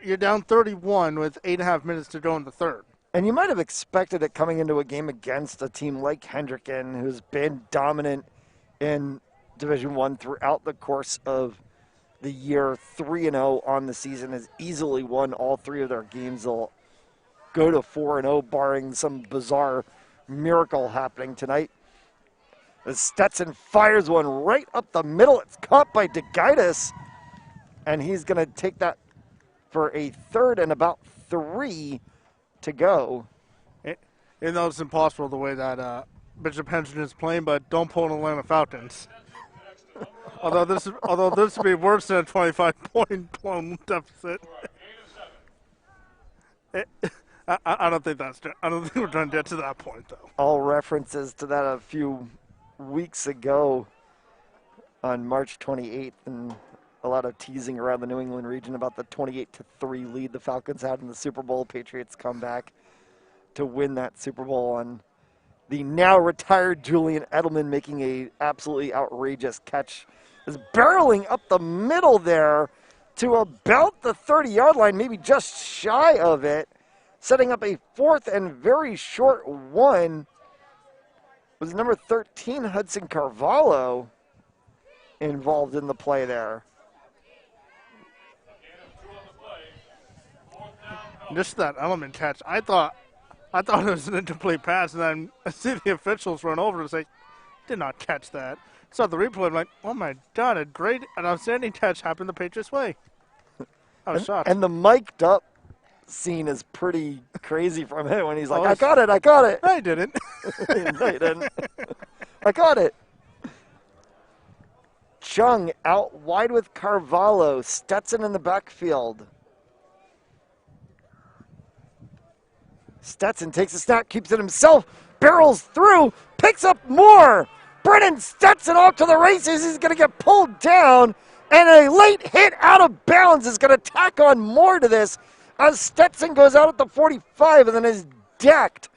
You're down 31 with 8.5 minutes to go in the third. And you might have expected it coming into a game against a team like Hendricken, who's been dominant in Division I throughout the course of the year. 3-0 on the season, has easily won all 3 of their games. They'll go to 4-0, barring some bizarre miracle happening tonight. As Stetson fires one right up the middle. It's caught by DeGuitis, and he's going to take that for a 3rd and about 3 to go. Even though it's impossible the way that Bishop Hendricken is playing, but don't pull an Atlanta Falcons. although this would be worse than a 25-point blown deficit. I don't think we're trying to get to that point, though. All references to that a few weeks ago on March 28th, and a lot of teasing around the New England region about the 28-3 lead the Falcons had in the Super Bowl. Patriots come back to win that Super Bowl on the now retired Julian Edelman making a absolutely outrageous catch is barreling up the middle there to about the 30-yard line, maybe just shy of it, setting up a 4th and very short one. Was number 13, Hudson Carvalho, involved in the play there. Just that element catch. I thought it was an incomplete pass, and then I see the officials run over and say, did not catch that. Saw the replay, I'm like, oh my God, a great and outstanding catch happened the Patriots way. I was shocked. And the mic'd up scene is pretty crazy from him when he's like, I got it. I didn't. No, you didn't. I got it. Chung out wide with Carvalho. Stetson in the backfield. Stetson takes a snap, keeps it himself, barrels through, picks up more. Brennan Stetson off to the races. He's going to get pulled down, and a late hit out of bounds is going to tack on more to this as Stetson goes out at the 45 and then is decked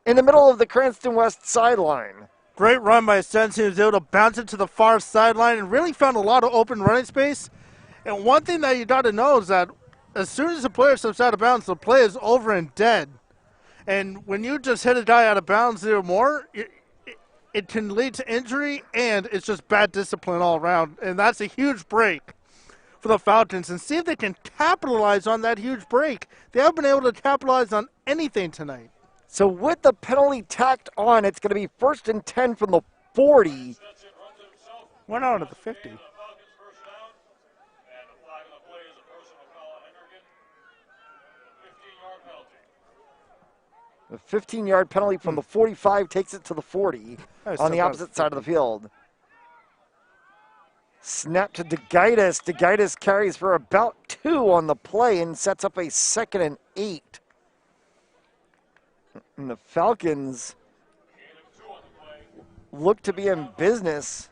in the middle of the Cranston West sideline. Great run by Stetson. He was able to bounce it to the far sideline and really found a lot of open running space. And one thing that you got to know is that as soon as the player steps out of bounds, the play is over and dead. And when you just hit a guy out of bounds or more, it can lead to injury, and it's just bad discipline all around. And that's a huge break for the Falcons. And see if they can capitalize on that huge break. They haven't been able to capitalize on anything tonight. So with the penalty tacked on, it's going to be 1st and 10 from the 40. Went out at the 50. A 15-yard penalty from the 45 takes it to the 40 on the opposite side of the field. Snap to DeGitis. DeGitis carries for about 2 on the play and sets up a 2nd and 8. And the Falcons look to be in business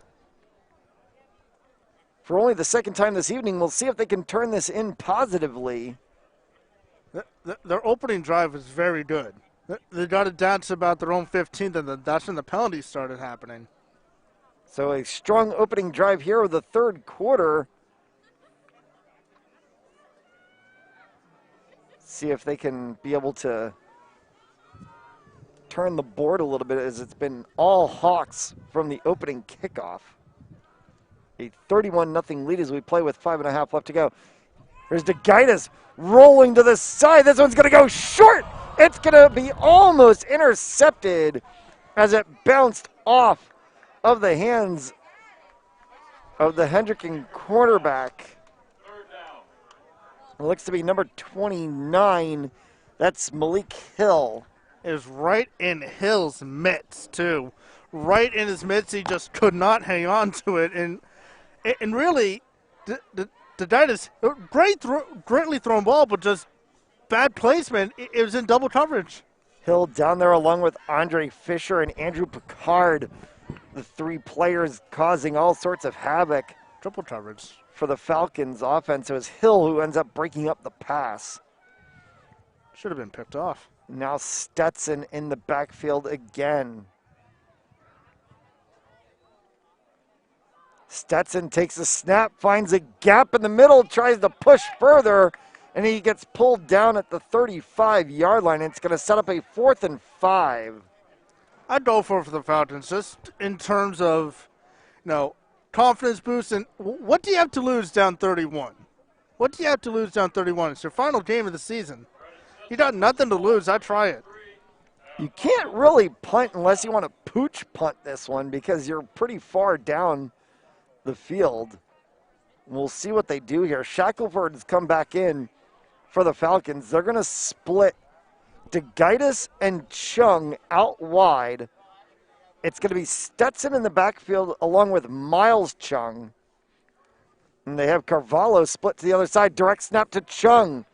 for only the 2nd time this evening. We'll see if they can turn this in positively. Their opening drive was very good. They got it down to about their own 15th, and that's when the penalties started happening. So a strong opening drive here of the 3rd quarter. See if they can be able to turn the board a little bit, as it's been all Hawks from the opening kickoff. A 31-0 lead as we play with 5.5 left to go. Here's DeGitis rolling to the side. This one's going to go short. It's going to be almost intercepted as it bounced off of the hands of the Hendricken cornerback. It looks to be number 29. That's Malik Hill. Is right in Hill's mitts, too. Right in his mitts. He just could not hang on to it. And really, the Ditas, greatly thrown ball, but just bad placement. It was in double coverage. Hill down there along with Andre Fisher and Andrew Picard. The 3 players causing all sorts of havoc. Triple coverage for the Falcons offense. It was Hill who ends up breaking up the pass. Should have been picked off. Now Stetson in the backfield again. Stetson takes a snap, finds a gap in the middle, tries to push further, and he gets pulled down at the 35-yard line. It's going to set up a 4th and 5. I'd go for the Falcons just in terms of, confidence boost. And what do you have to lose down 31? What do you have to lose down 31? It's your final game of the season. You got nothing to lose. I'd try it. You can't really punt unless you want to pooch punt this one because you're pretty far down the field. We'll see what they do here. Shackelford has come back in for the Falcons. They're going to split DeGitis and Chung out wide. It's going to be Stetson in the backfield along with Miles Chung. And they have Carvalho split to the other side. Direct snap to Chung.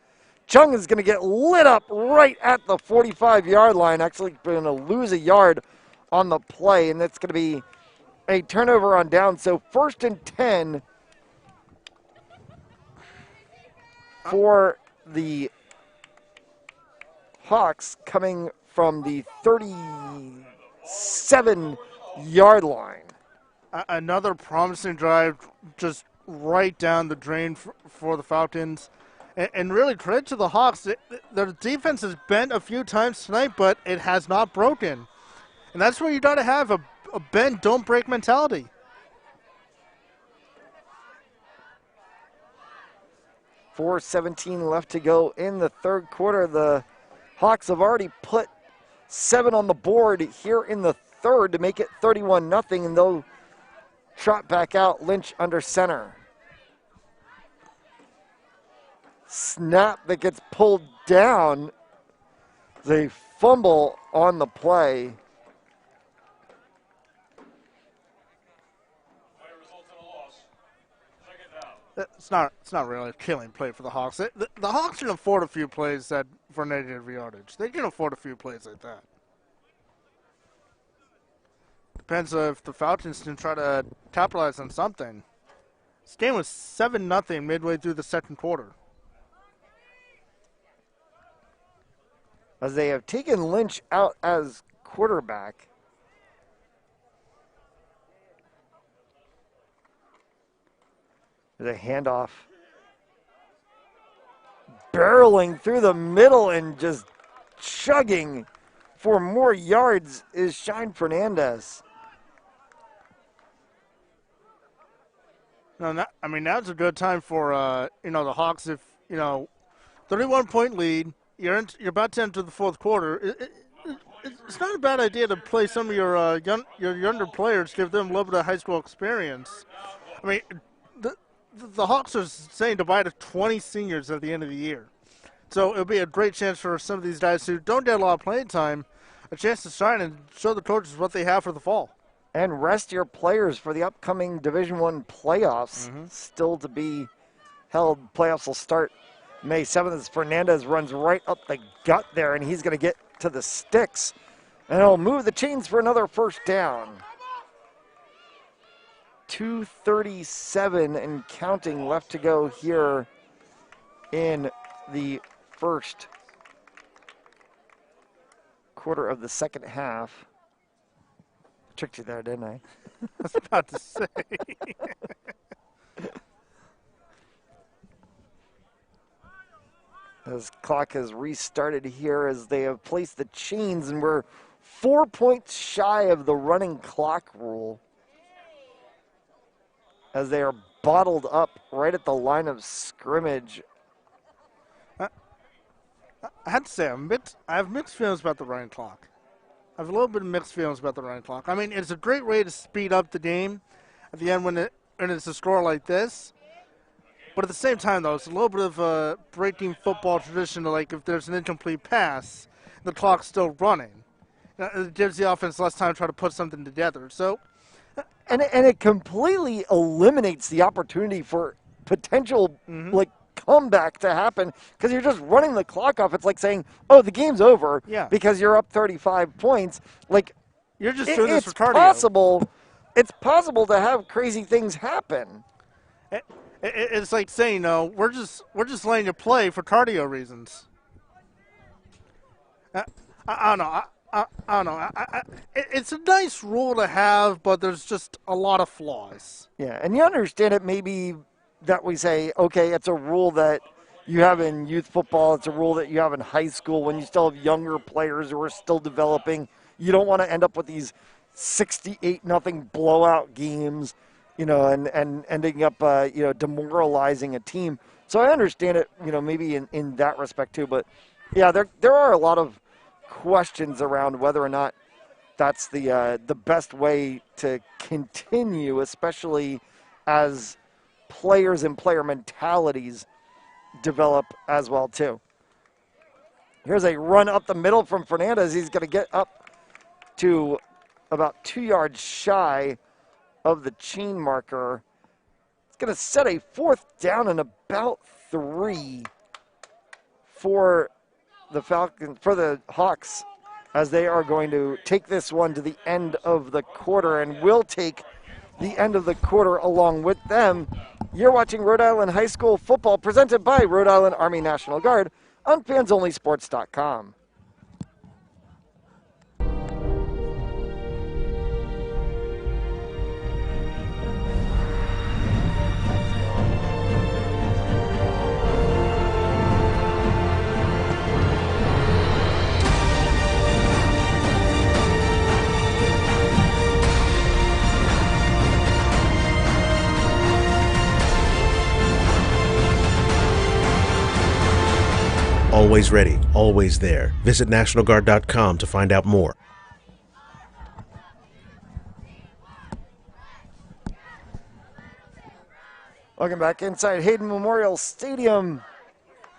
Chung is going to get lit up right at the 45-yard line. Actually going to lose a yard on the play, and that's going to be a turnover on down. So 1st and 10 for the Hawks coming from the 37-yard line. Another promising drive just right down the drain for the Falcons. And really, credit to the Hawks. Their defense has bent a few times tonight, but it has not broken. And that's where you got to have a bend, don't break mentality. .4:17 left to go in the third quarter. The Hawks have already put 7 on the board here in the third to make it 31-0, and they'll trot back out. Lynch under center. Snap that gets pulled down. They fumble on the play. It's not really a killing play for the Hawks. The Hawks can afford a few plays that for negative yardage. They can afford a few plays like that. Depends if the Falcons can try to capitalize on something. This game was 7-0 midway through the second quarter. As they have taken Lynch out as quarterback. There's a handoff. Barreling through the middle and just chugging for more yards is Shine Fernandez. No, now's a good time for the Hawks. If 31-point lead, you're about to enter the fourth quarter. It's not a bad idea to play some of your younger players, give them a little bit of high school experience. I mean, the Hawks are saying goodbye to 20 seniors at the end of the year. So it'll be a great chance for some of these guys who don't get a lot of playing time, a chance to shine and show the coaches what they have for the fall. And rest your players for the upcoming Division I playoffs, still to be held. Playoffs will start May 7th as Fernandez runs right up the gut there, and he's going to get to the sticks. And he'll move the chains for another first down. 2:37 and counting left to go here in the first quarter of the second half. Tricked you there, didn't I? I was about to say. As clock has restarted here as they have placed the chains, and we're 4 points shy of the running clock rule as they are bottled up right at the line of scrimmage. I have to say, I have mixed feelings about the running clock. I have a little bit of mixed feelings about the running clock. I mean, it's a great way to speed up the game at the end when it's a score like this. But at the same time, though, it's a little bit of a breaking football tradition. Like if there's an incomplete pass, the clock's still running. It gives the offense less time to try to put something together. So, and it completely eliminates the opportunity for potential comeback to happen because you're just running the clock off. It's like saying, "Oh, the game's over," because you're up 35 points. Like you're just doing this for cardio. It's possible to have crazy things happen. It's like saying, "No, we're just letting you play for cardio reasons." I don't know. I don't know. It's a nice rule to have, but there's just a lot of flaws. Yeah, and you understand it maybe that we say, okay, it's a rule that you have in youth football. It's a rule that you have in high school when you still have younger players who are still developing. You don't want to end up with these 68-0 blowout games, and ending up, demoralizing a team. So I understand it, maybe in that respect too. But, yeah, there are a lot of questions around whether or not that's the best way to continue, especially as players and player mentalities develop as well too. Here's a run up the middle from Fernandez. He's going to get up to about 2 yards shy of the chain marker. It's going to set a fourth down and about 3 for the Hawks, as they are going to take this one to the end of the quarter and will take the end of the quarter along with them. You're watching Rhode Island High School football presented by Rhode Island Army National Guard on fansonlysports.com. Always ready, always there. Visit NationalGuard.com to find out more. Welcome back inside Hayden Memorial Stadium,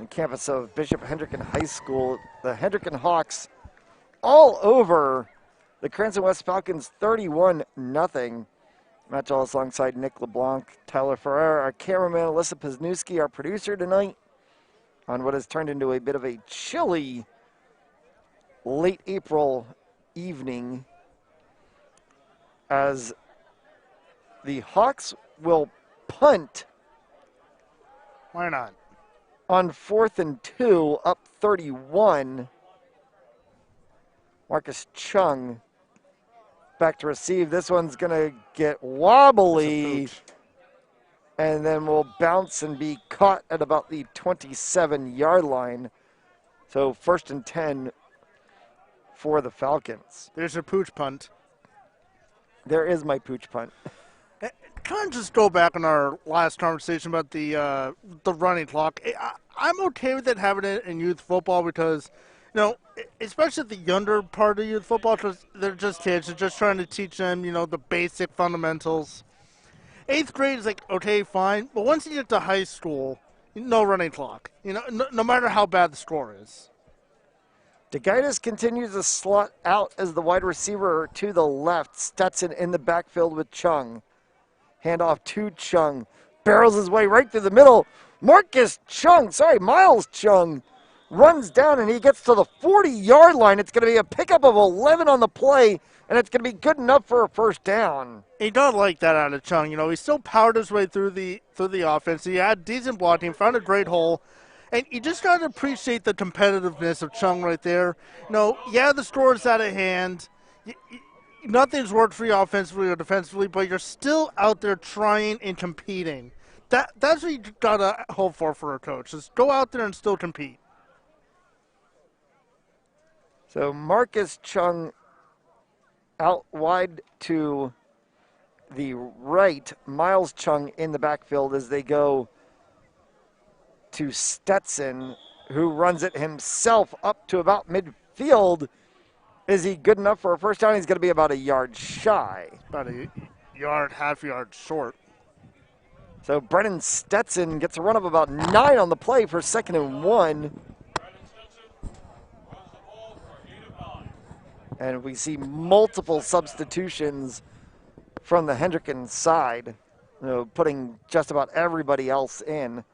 the campus of Bishop Hendricken High School. The Hendricken Hawks all over the Cranston West Falcons 31-0. Matt Ellis alongside Nick LeBlanc, Tyler Ferrer, our cameraman, Alyssa Paznuski, our producer tonight, on what has turned into a bit of a chilly late April evening, as the Hawks will punt. Why not? On 4th and 2, up 31. Marcus Chung back to receive. This one's going to get wobbly, and then will bounce and be caught at about the 27-yard line. So 1st and 10 for the Falcons. There's your pooch punt. There is my pooch punt. Can I just go back on our last conversation about the running clock? I'm okay with it having it in youth football because, you know, especially the younger part of youth football, because they're just kids. They're just trying to teach them, you know, the basic fundamentals. 8th grade is like, okay, fine. But once you get to high school, no running clock. You know, no matter how bad the score is. DeGaitis continues to slot out as the wide receiver to the left. Stetson in the backfield with Chung. Handoff to Chung. Barrels his way right through the middle. Miles Chung runs down and he gets to the 40-yard line. It's going to be a pickup of 11 on the play, and it's going to be good enough for a first down. He does like that out of Chung. You know, he still powered his way through the offense. He had decent blocking, found a great hole. And you just got to appreciate the competitiveness of Chung right there. You know, yeah, the score is out of hand. Nothing's worked for you offensively or defensively, but you're still out there trying and competing. That's what you got to hope for a coach. Just go out there and still compete. So Marcus Chung out wide to the right. Miles Chung in the backfield as they go to Stetson, who runs it himself up to about midfield. Is he good enough for a first down? He's going to be about a yard shy. About a half yard short. So Brennan Stetson gets a run of about 9 on the play for 2nd and 1. And we see multiple substitutions from the Hendricken side, you know, putting just about everybody else in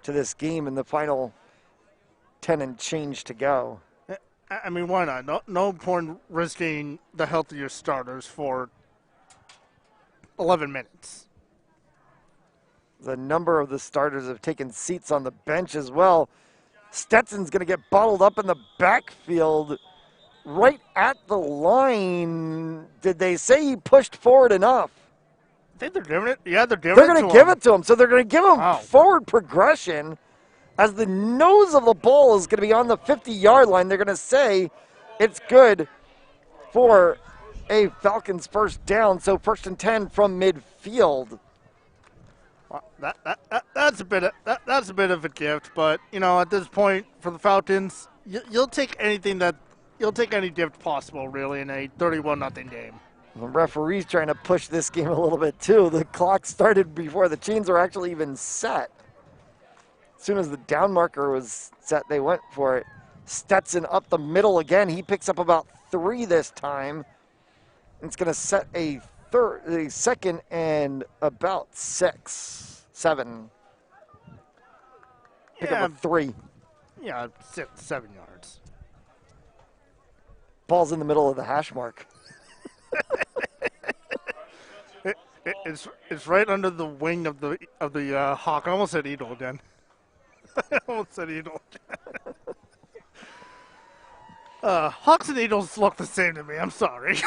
to this game in the final 10 and change to go. I mean, why not? No point risking the health of your starters for 11 minutes. The number of the starters have taken seats on the bench as well. Stetson's going to get bottled up in the backfield right at the line. Did they say he pushed forward enough? I think they're giving it. Yeah, they're giving They're it to him. going to give it to him. So they're going to give him Wow. forward progression. As the nose of the ball is going to be on the 50-yard line, they're going to say it's good for a Falcons first down. So 1st and 10 from midfield. Well, that's a bit of a gift, but you know, at this point for the Falcons, you'll take any gift possible, really, in a 31-0 game. The referee's trying to push this game a little bit too. The clock started before the chains were actually even set. As soon as the down marker was set, they went for it. Stetson up the middle again. He picks up about 3 this time. It's going to set a 2nd and about 6, 7. Pick up a 3. Yeah, 7 yards. Ball's in the middle of the hash mark. It's right under the wing of the hawk. I almost said eagle again. Hawks and eagles look the same to me. I'm sorry.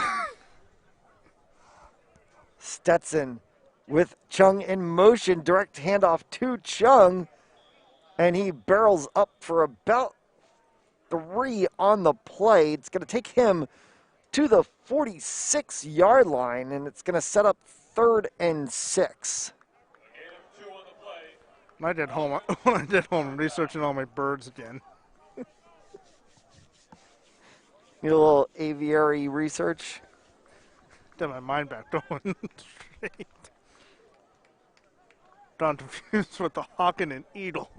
Stetson with Chung in motion. Direct handoff to Chung. And he barrels up for about 3 on the play. It's going to take him to the 46-yard line, and it's going to set up 3rd and 6. When I did home, I'm researching all my birds again. Need a little aviary research. Get my mind back going straight. Not confused with the Hawken and Eagle.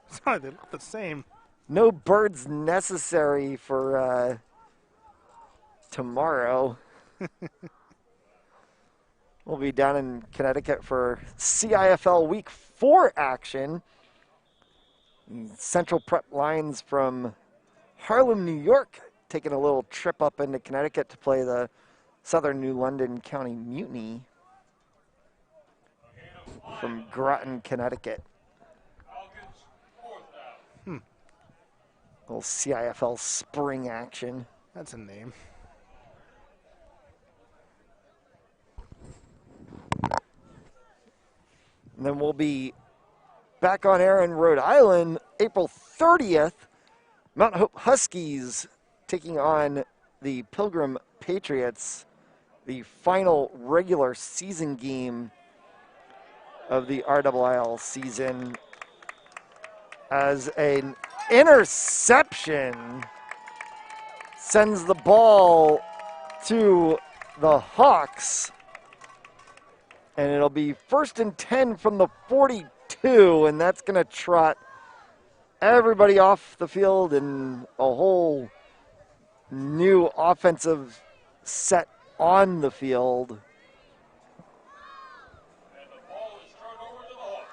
Sorry, they look the same. No birds necessary for tomorrow. We'll be down in Connecticut for CIFL Week 4 action. Central Prep Lions from Harlem, New York, taking a little trip up into Connecticut to play the Southern New London County Mutiny from Groton, Connecticut. Little CIFL spring action. That's a name. And then we'll be back on air in Rhode Island April 30th. Mount Hope Huskies taking on the Pilgrim Patriots, the final regular season game of the RIIL season, as an interception sends the ball to the Hawks. And it'll be 1st and 10 from the 42, and that's going to trot everybody off the field and a whole new offensive set on the field. And the ball is turned over to the Hawks.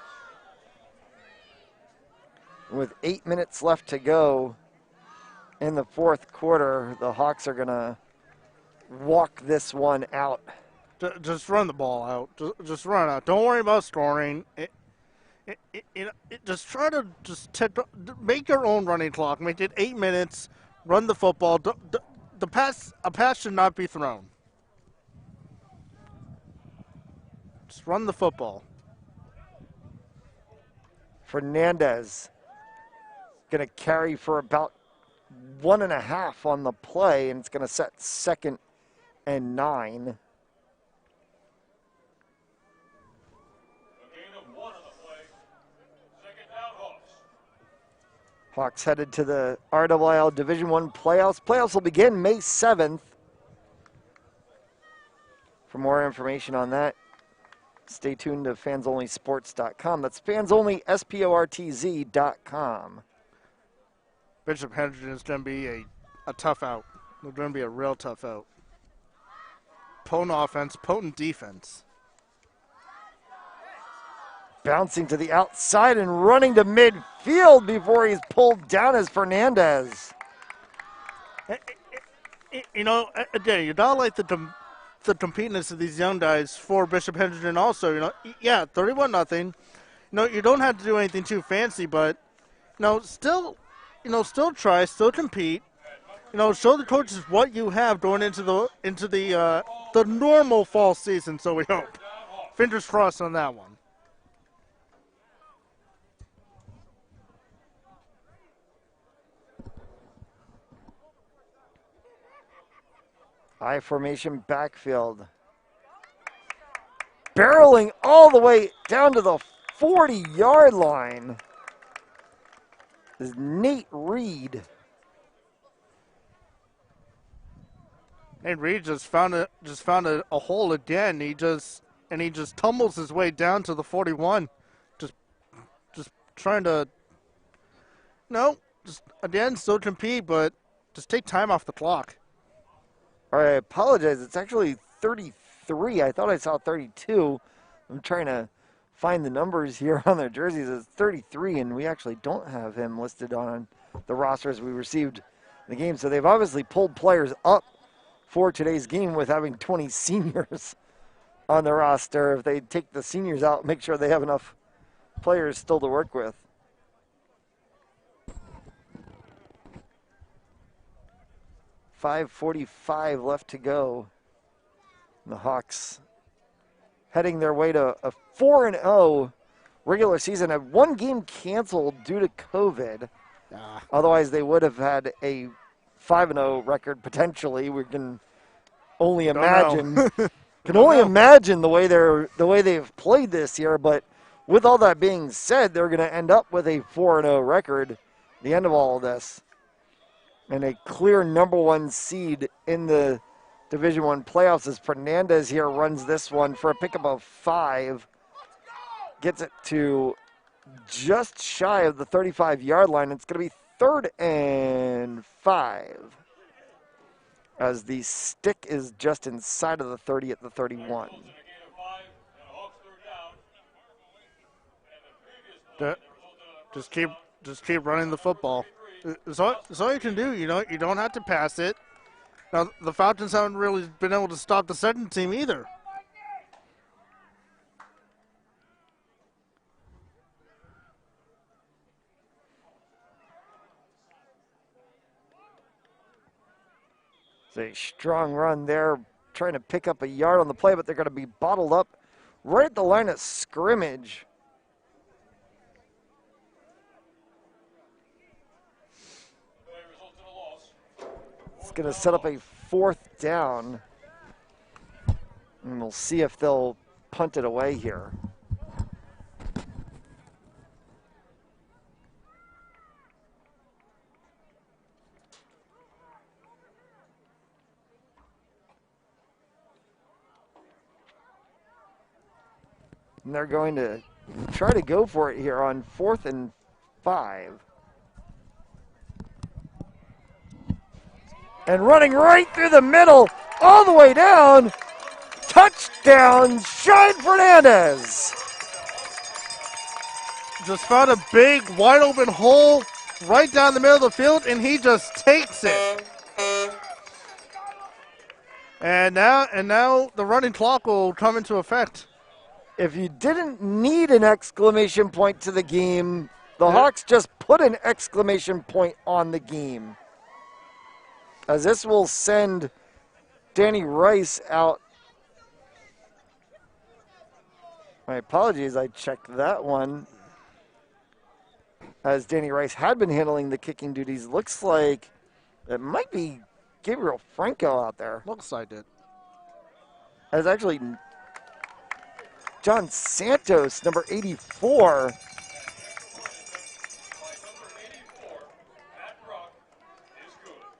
With 8 minutes left to go in the fourth quarter, the Hawks are going to walk this one out. Just run the ball out. Just run out. Don't worry about scoring. Just try to make your own running clock. Make it 8 minutes. Run the football. A pass should not be thrown. Just run the football. Fernandez going to carry for about 1.5 on the play, and it's going to set 2nd and 9. Hawks headed to the RIIL Division I playoffs. Playoffs will begin May 7th. For more information on that, stay tuned to fansonlysports.com. That's fansonlysportz.com. Bishop Hendricken is going to be a tough out. They're going to be a real tough out. Potent offense, potent defense. Bouncing to the outside and running to midfield before he's pulled down as Fernandez. You know, again, you don't like the competitiveness of these young guys for Bishop Hendricken also. You know, yeah, 31-0. You know, you don't have to do anything too fancy, but, still try, still compete. Show the coaches what you have going into the normal fall season, so we hope. Fingers crossed on that one. I formation backfield. Barreling all the way down to the 40-yard line is Nate Reed. Nate Reed just found a hole again. He just tumbles his way down to the 41. Just trying to again still compete, but just take time off the clock. All right, I apologize. It's actually 33. I thought I saw 32. I'm trying to find the numbers here on their jerseys. It's 33, and we actually don't have him listed on the roster as we received the game. So they've obviously pulled players up for today's game with having 20 seniors on the roster. If they take the seniors out, make sure they have enough players still to work with. .5:45 left to go. And the Hawks heading their way to a 4-0 regular season. Had one game canceled due to COVID. Otherwise, they would have had a 5-0 record potentially. We can only imagine. Imagine the way they've played this year. But with all that being said, they're going to end up with a 4-0 record at the end of all of this. And a clear number 1 seed in the Division I playoffs as Fernandez here runs this one for a pickup of 5. Gets it to just shy of the 35-yard line. It's going to be 3rd and 5. As the stick is just inside of the 30 at the 31. Just keep running the football. It's all you can do. You don't have to pass it. Now the Falcons haven't really been able to stop the second team either. It's a strong run there, trying to pick up a yard on the play, but they're going to be bottled up right at the line of scrimmage. It's going to set up a 4th down. And we'll see if they'll punt it away here. And they're going to try to go for it here on 4th and 5. And running right through the middle, all the way down. Touchdown, Shine Fernandez. Just found a big, wide open hole right down the middle of the field, and he just takes it. And now the running clock will come into effect. If you didn't need an exclamation point to the game, the Hawks just put an exclamation point on the game. As this will send Danny Rice out. My apologies, I checked that one. As Danny Rice had been handling the kicking duties, looks like it might be Gabriel Franco out there. Looks like it. As actually John Santos, number 84.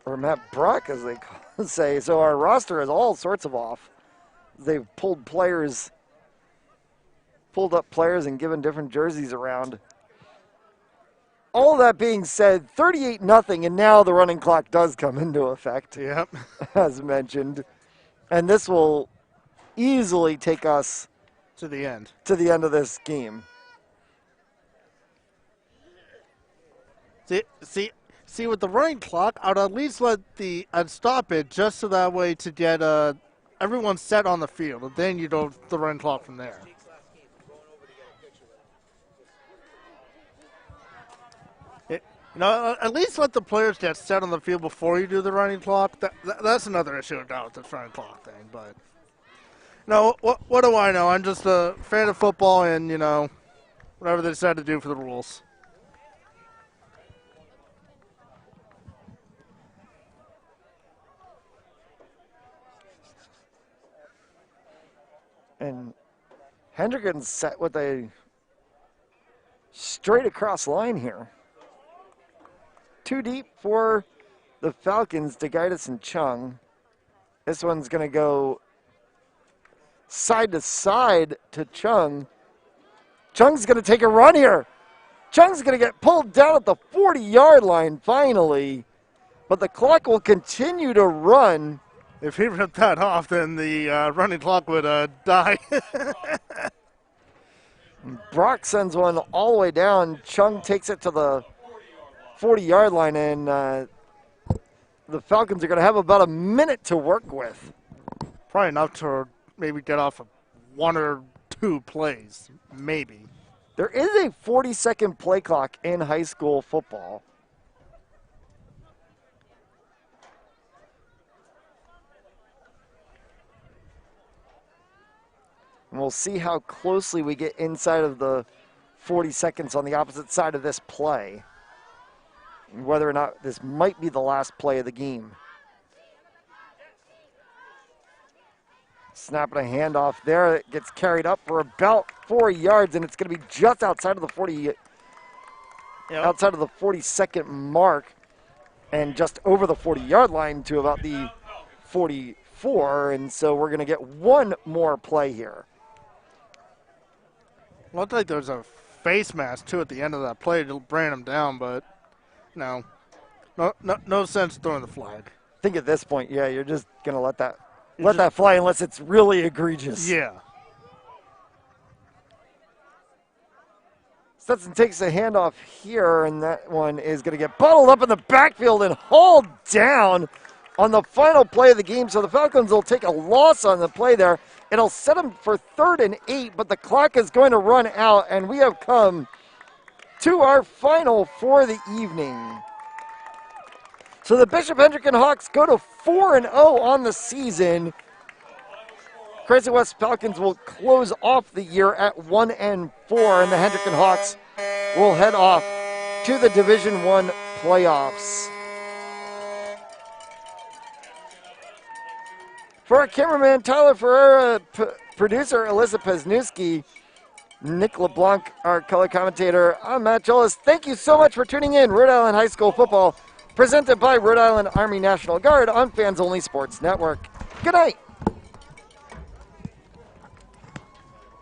Or Matt Brock, as they say. So our roster is all sorts of off. They've pulled up players and given different jerseys around. All that being said, 38-0, and now the running clock does come into effect. Yep. As mentioned. And this will easily take us to the end of this game. See, with the running clock, I'd at least I'd stop it just so that way to get everyone set on the field, and then you go the running clock from there. At least let the players get set on the field before you do the running clock. That's another issue I've got with the running clock thing. But what do I know? I'm just a fan of football, and whatever they decide to do for the rules. And Hendricken's set with a straight across line here. Too deep for the Falcons, DeGaitis and Chung. This one's going to go side to side to Chung. Chung's going to take a run here. Chung's going to get pulled down at the 40-yard line finally. But the clock will continue to run. If he ripped that off, then the running clock would die. Brock sends one all the way down. Chung takes it to the 40-yard line, and the Falcons are going to have about a minute to work with. Probably enough to maybe get off of 1 or 2 plays, maybe. There is a 40-second play clock in high school football. And we'll see how closely we get inside of the 40 seconds on the opposite side of this play. And whether or not this might be the last play of the game. Snapping a handoff there. It gets carried up for about 4 yards, and it's going to be just outside of the 40, outside of the 40-second mark. and just over the 40-yard line to about the 44. And so we're going to get one more play here. Looked like there was a face mask, too, at the end of that play to bring him down, but no sense throwing the flag. I think at this point, yeah, you're just going to let that fly unless it's really egregious. Yeah. Stetson takes a handoff here, and that one is going to get bottled up in the backfield and hauled down on the final play of the game. So the Falcons will take a loss on the play there. It'll set them for 3rd and 8, but the clock is going to run out, and we have come to our final for the evening. So the Bishop Hendricken Hawks go to 4-0 on the season. Cranston West Falcons will close off the year at 1-4, and the Hendricken Hawks will head off to the Division I playoffs. For our cameraman Tyler Ferreira, producer Alyssa Pesnewski, Nick LeBlanc, our color commentator, I'm Matt Jolis. Thank you so much for tuning in. Rhode Island High School football presented by Rhode Island Army National Guard on Fans Only Sports Network. Good night.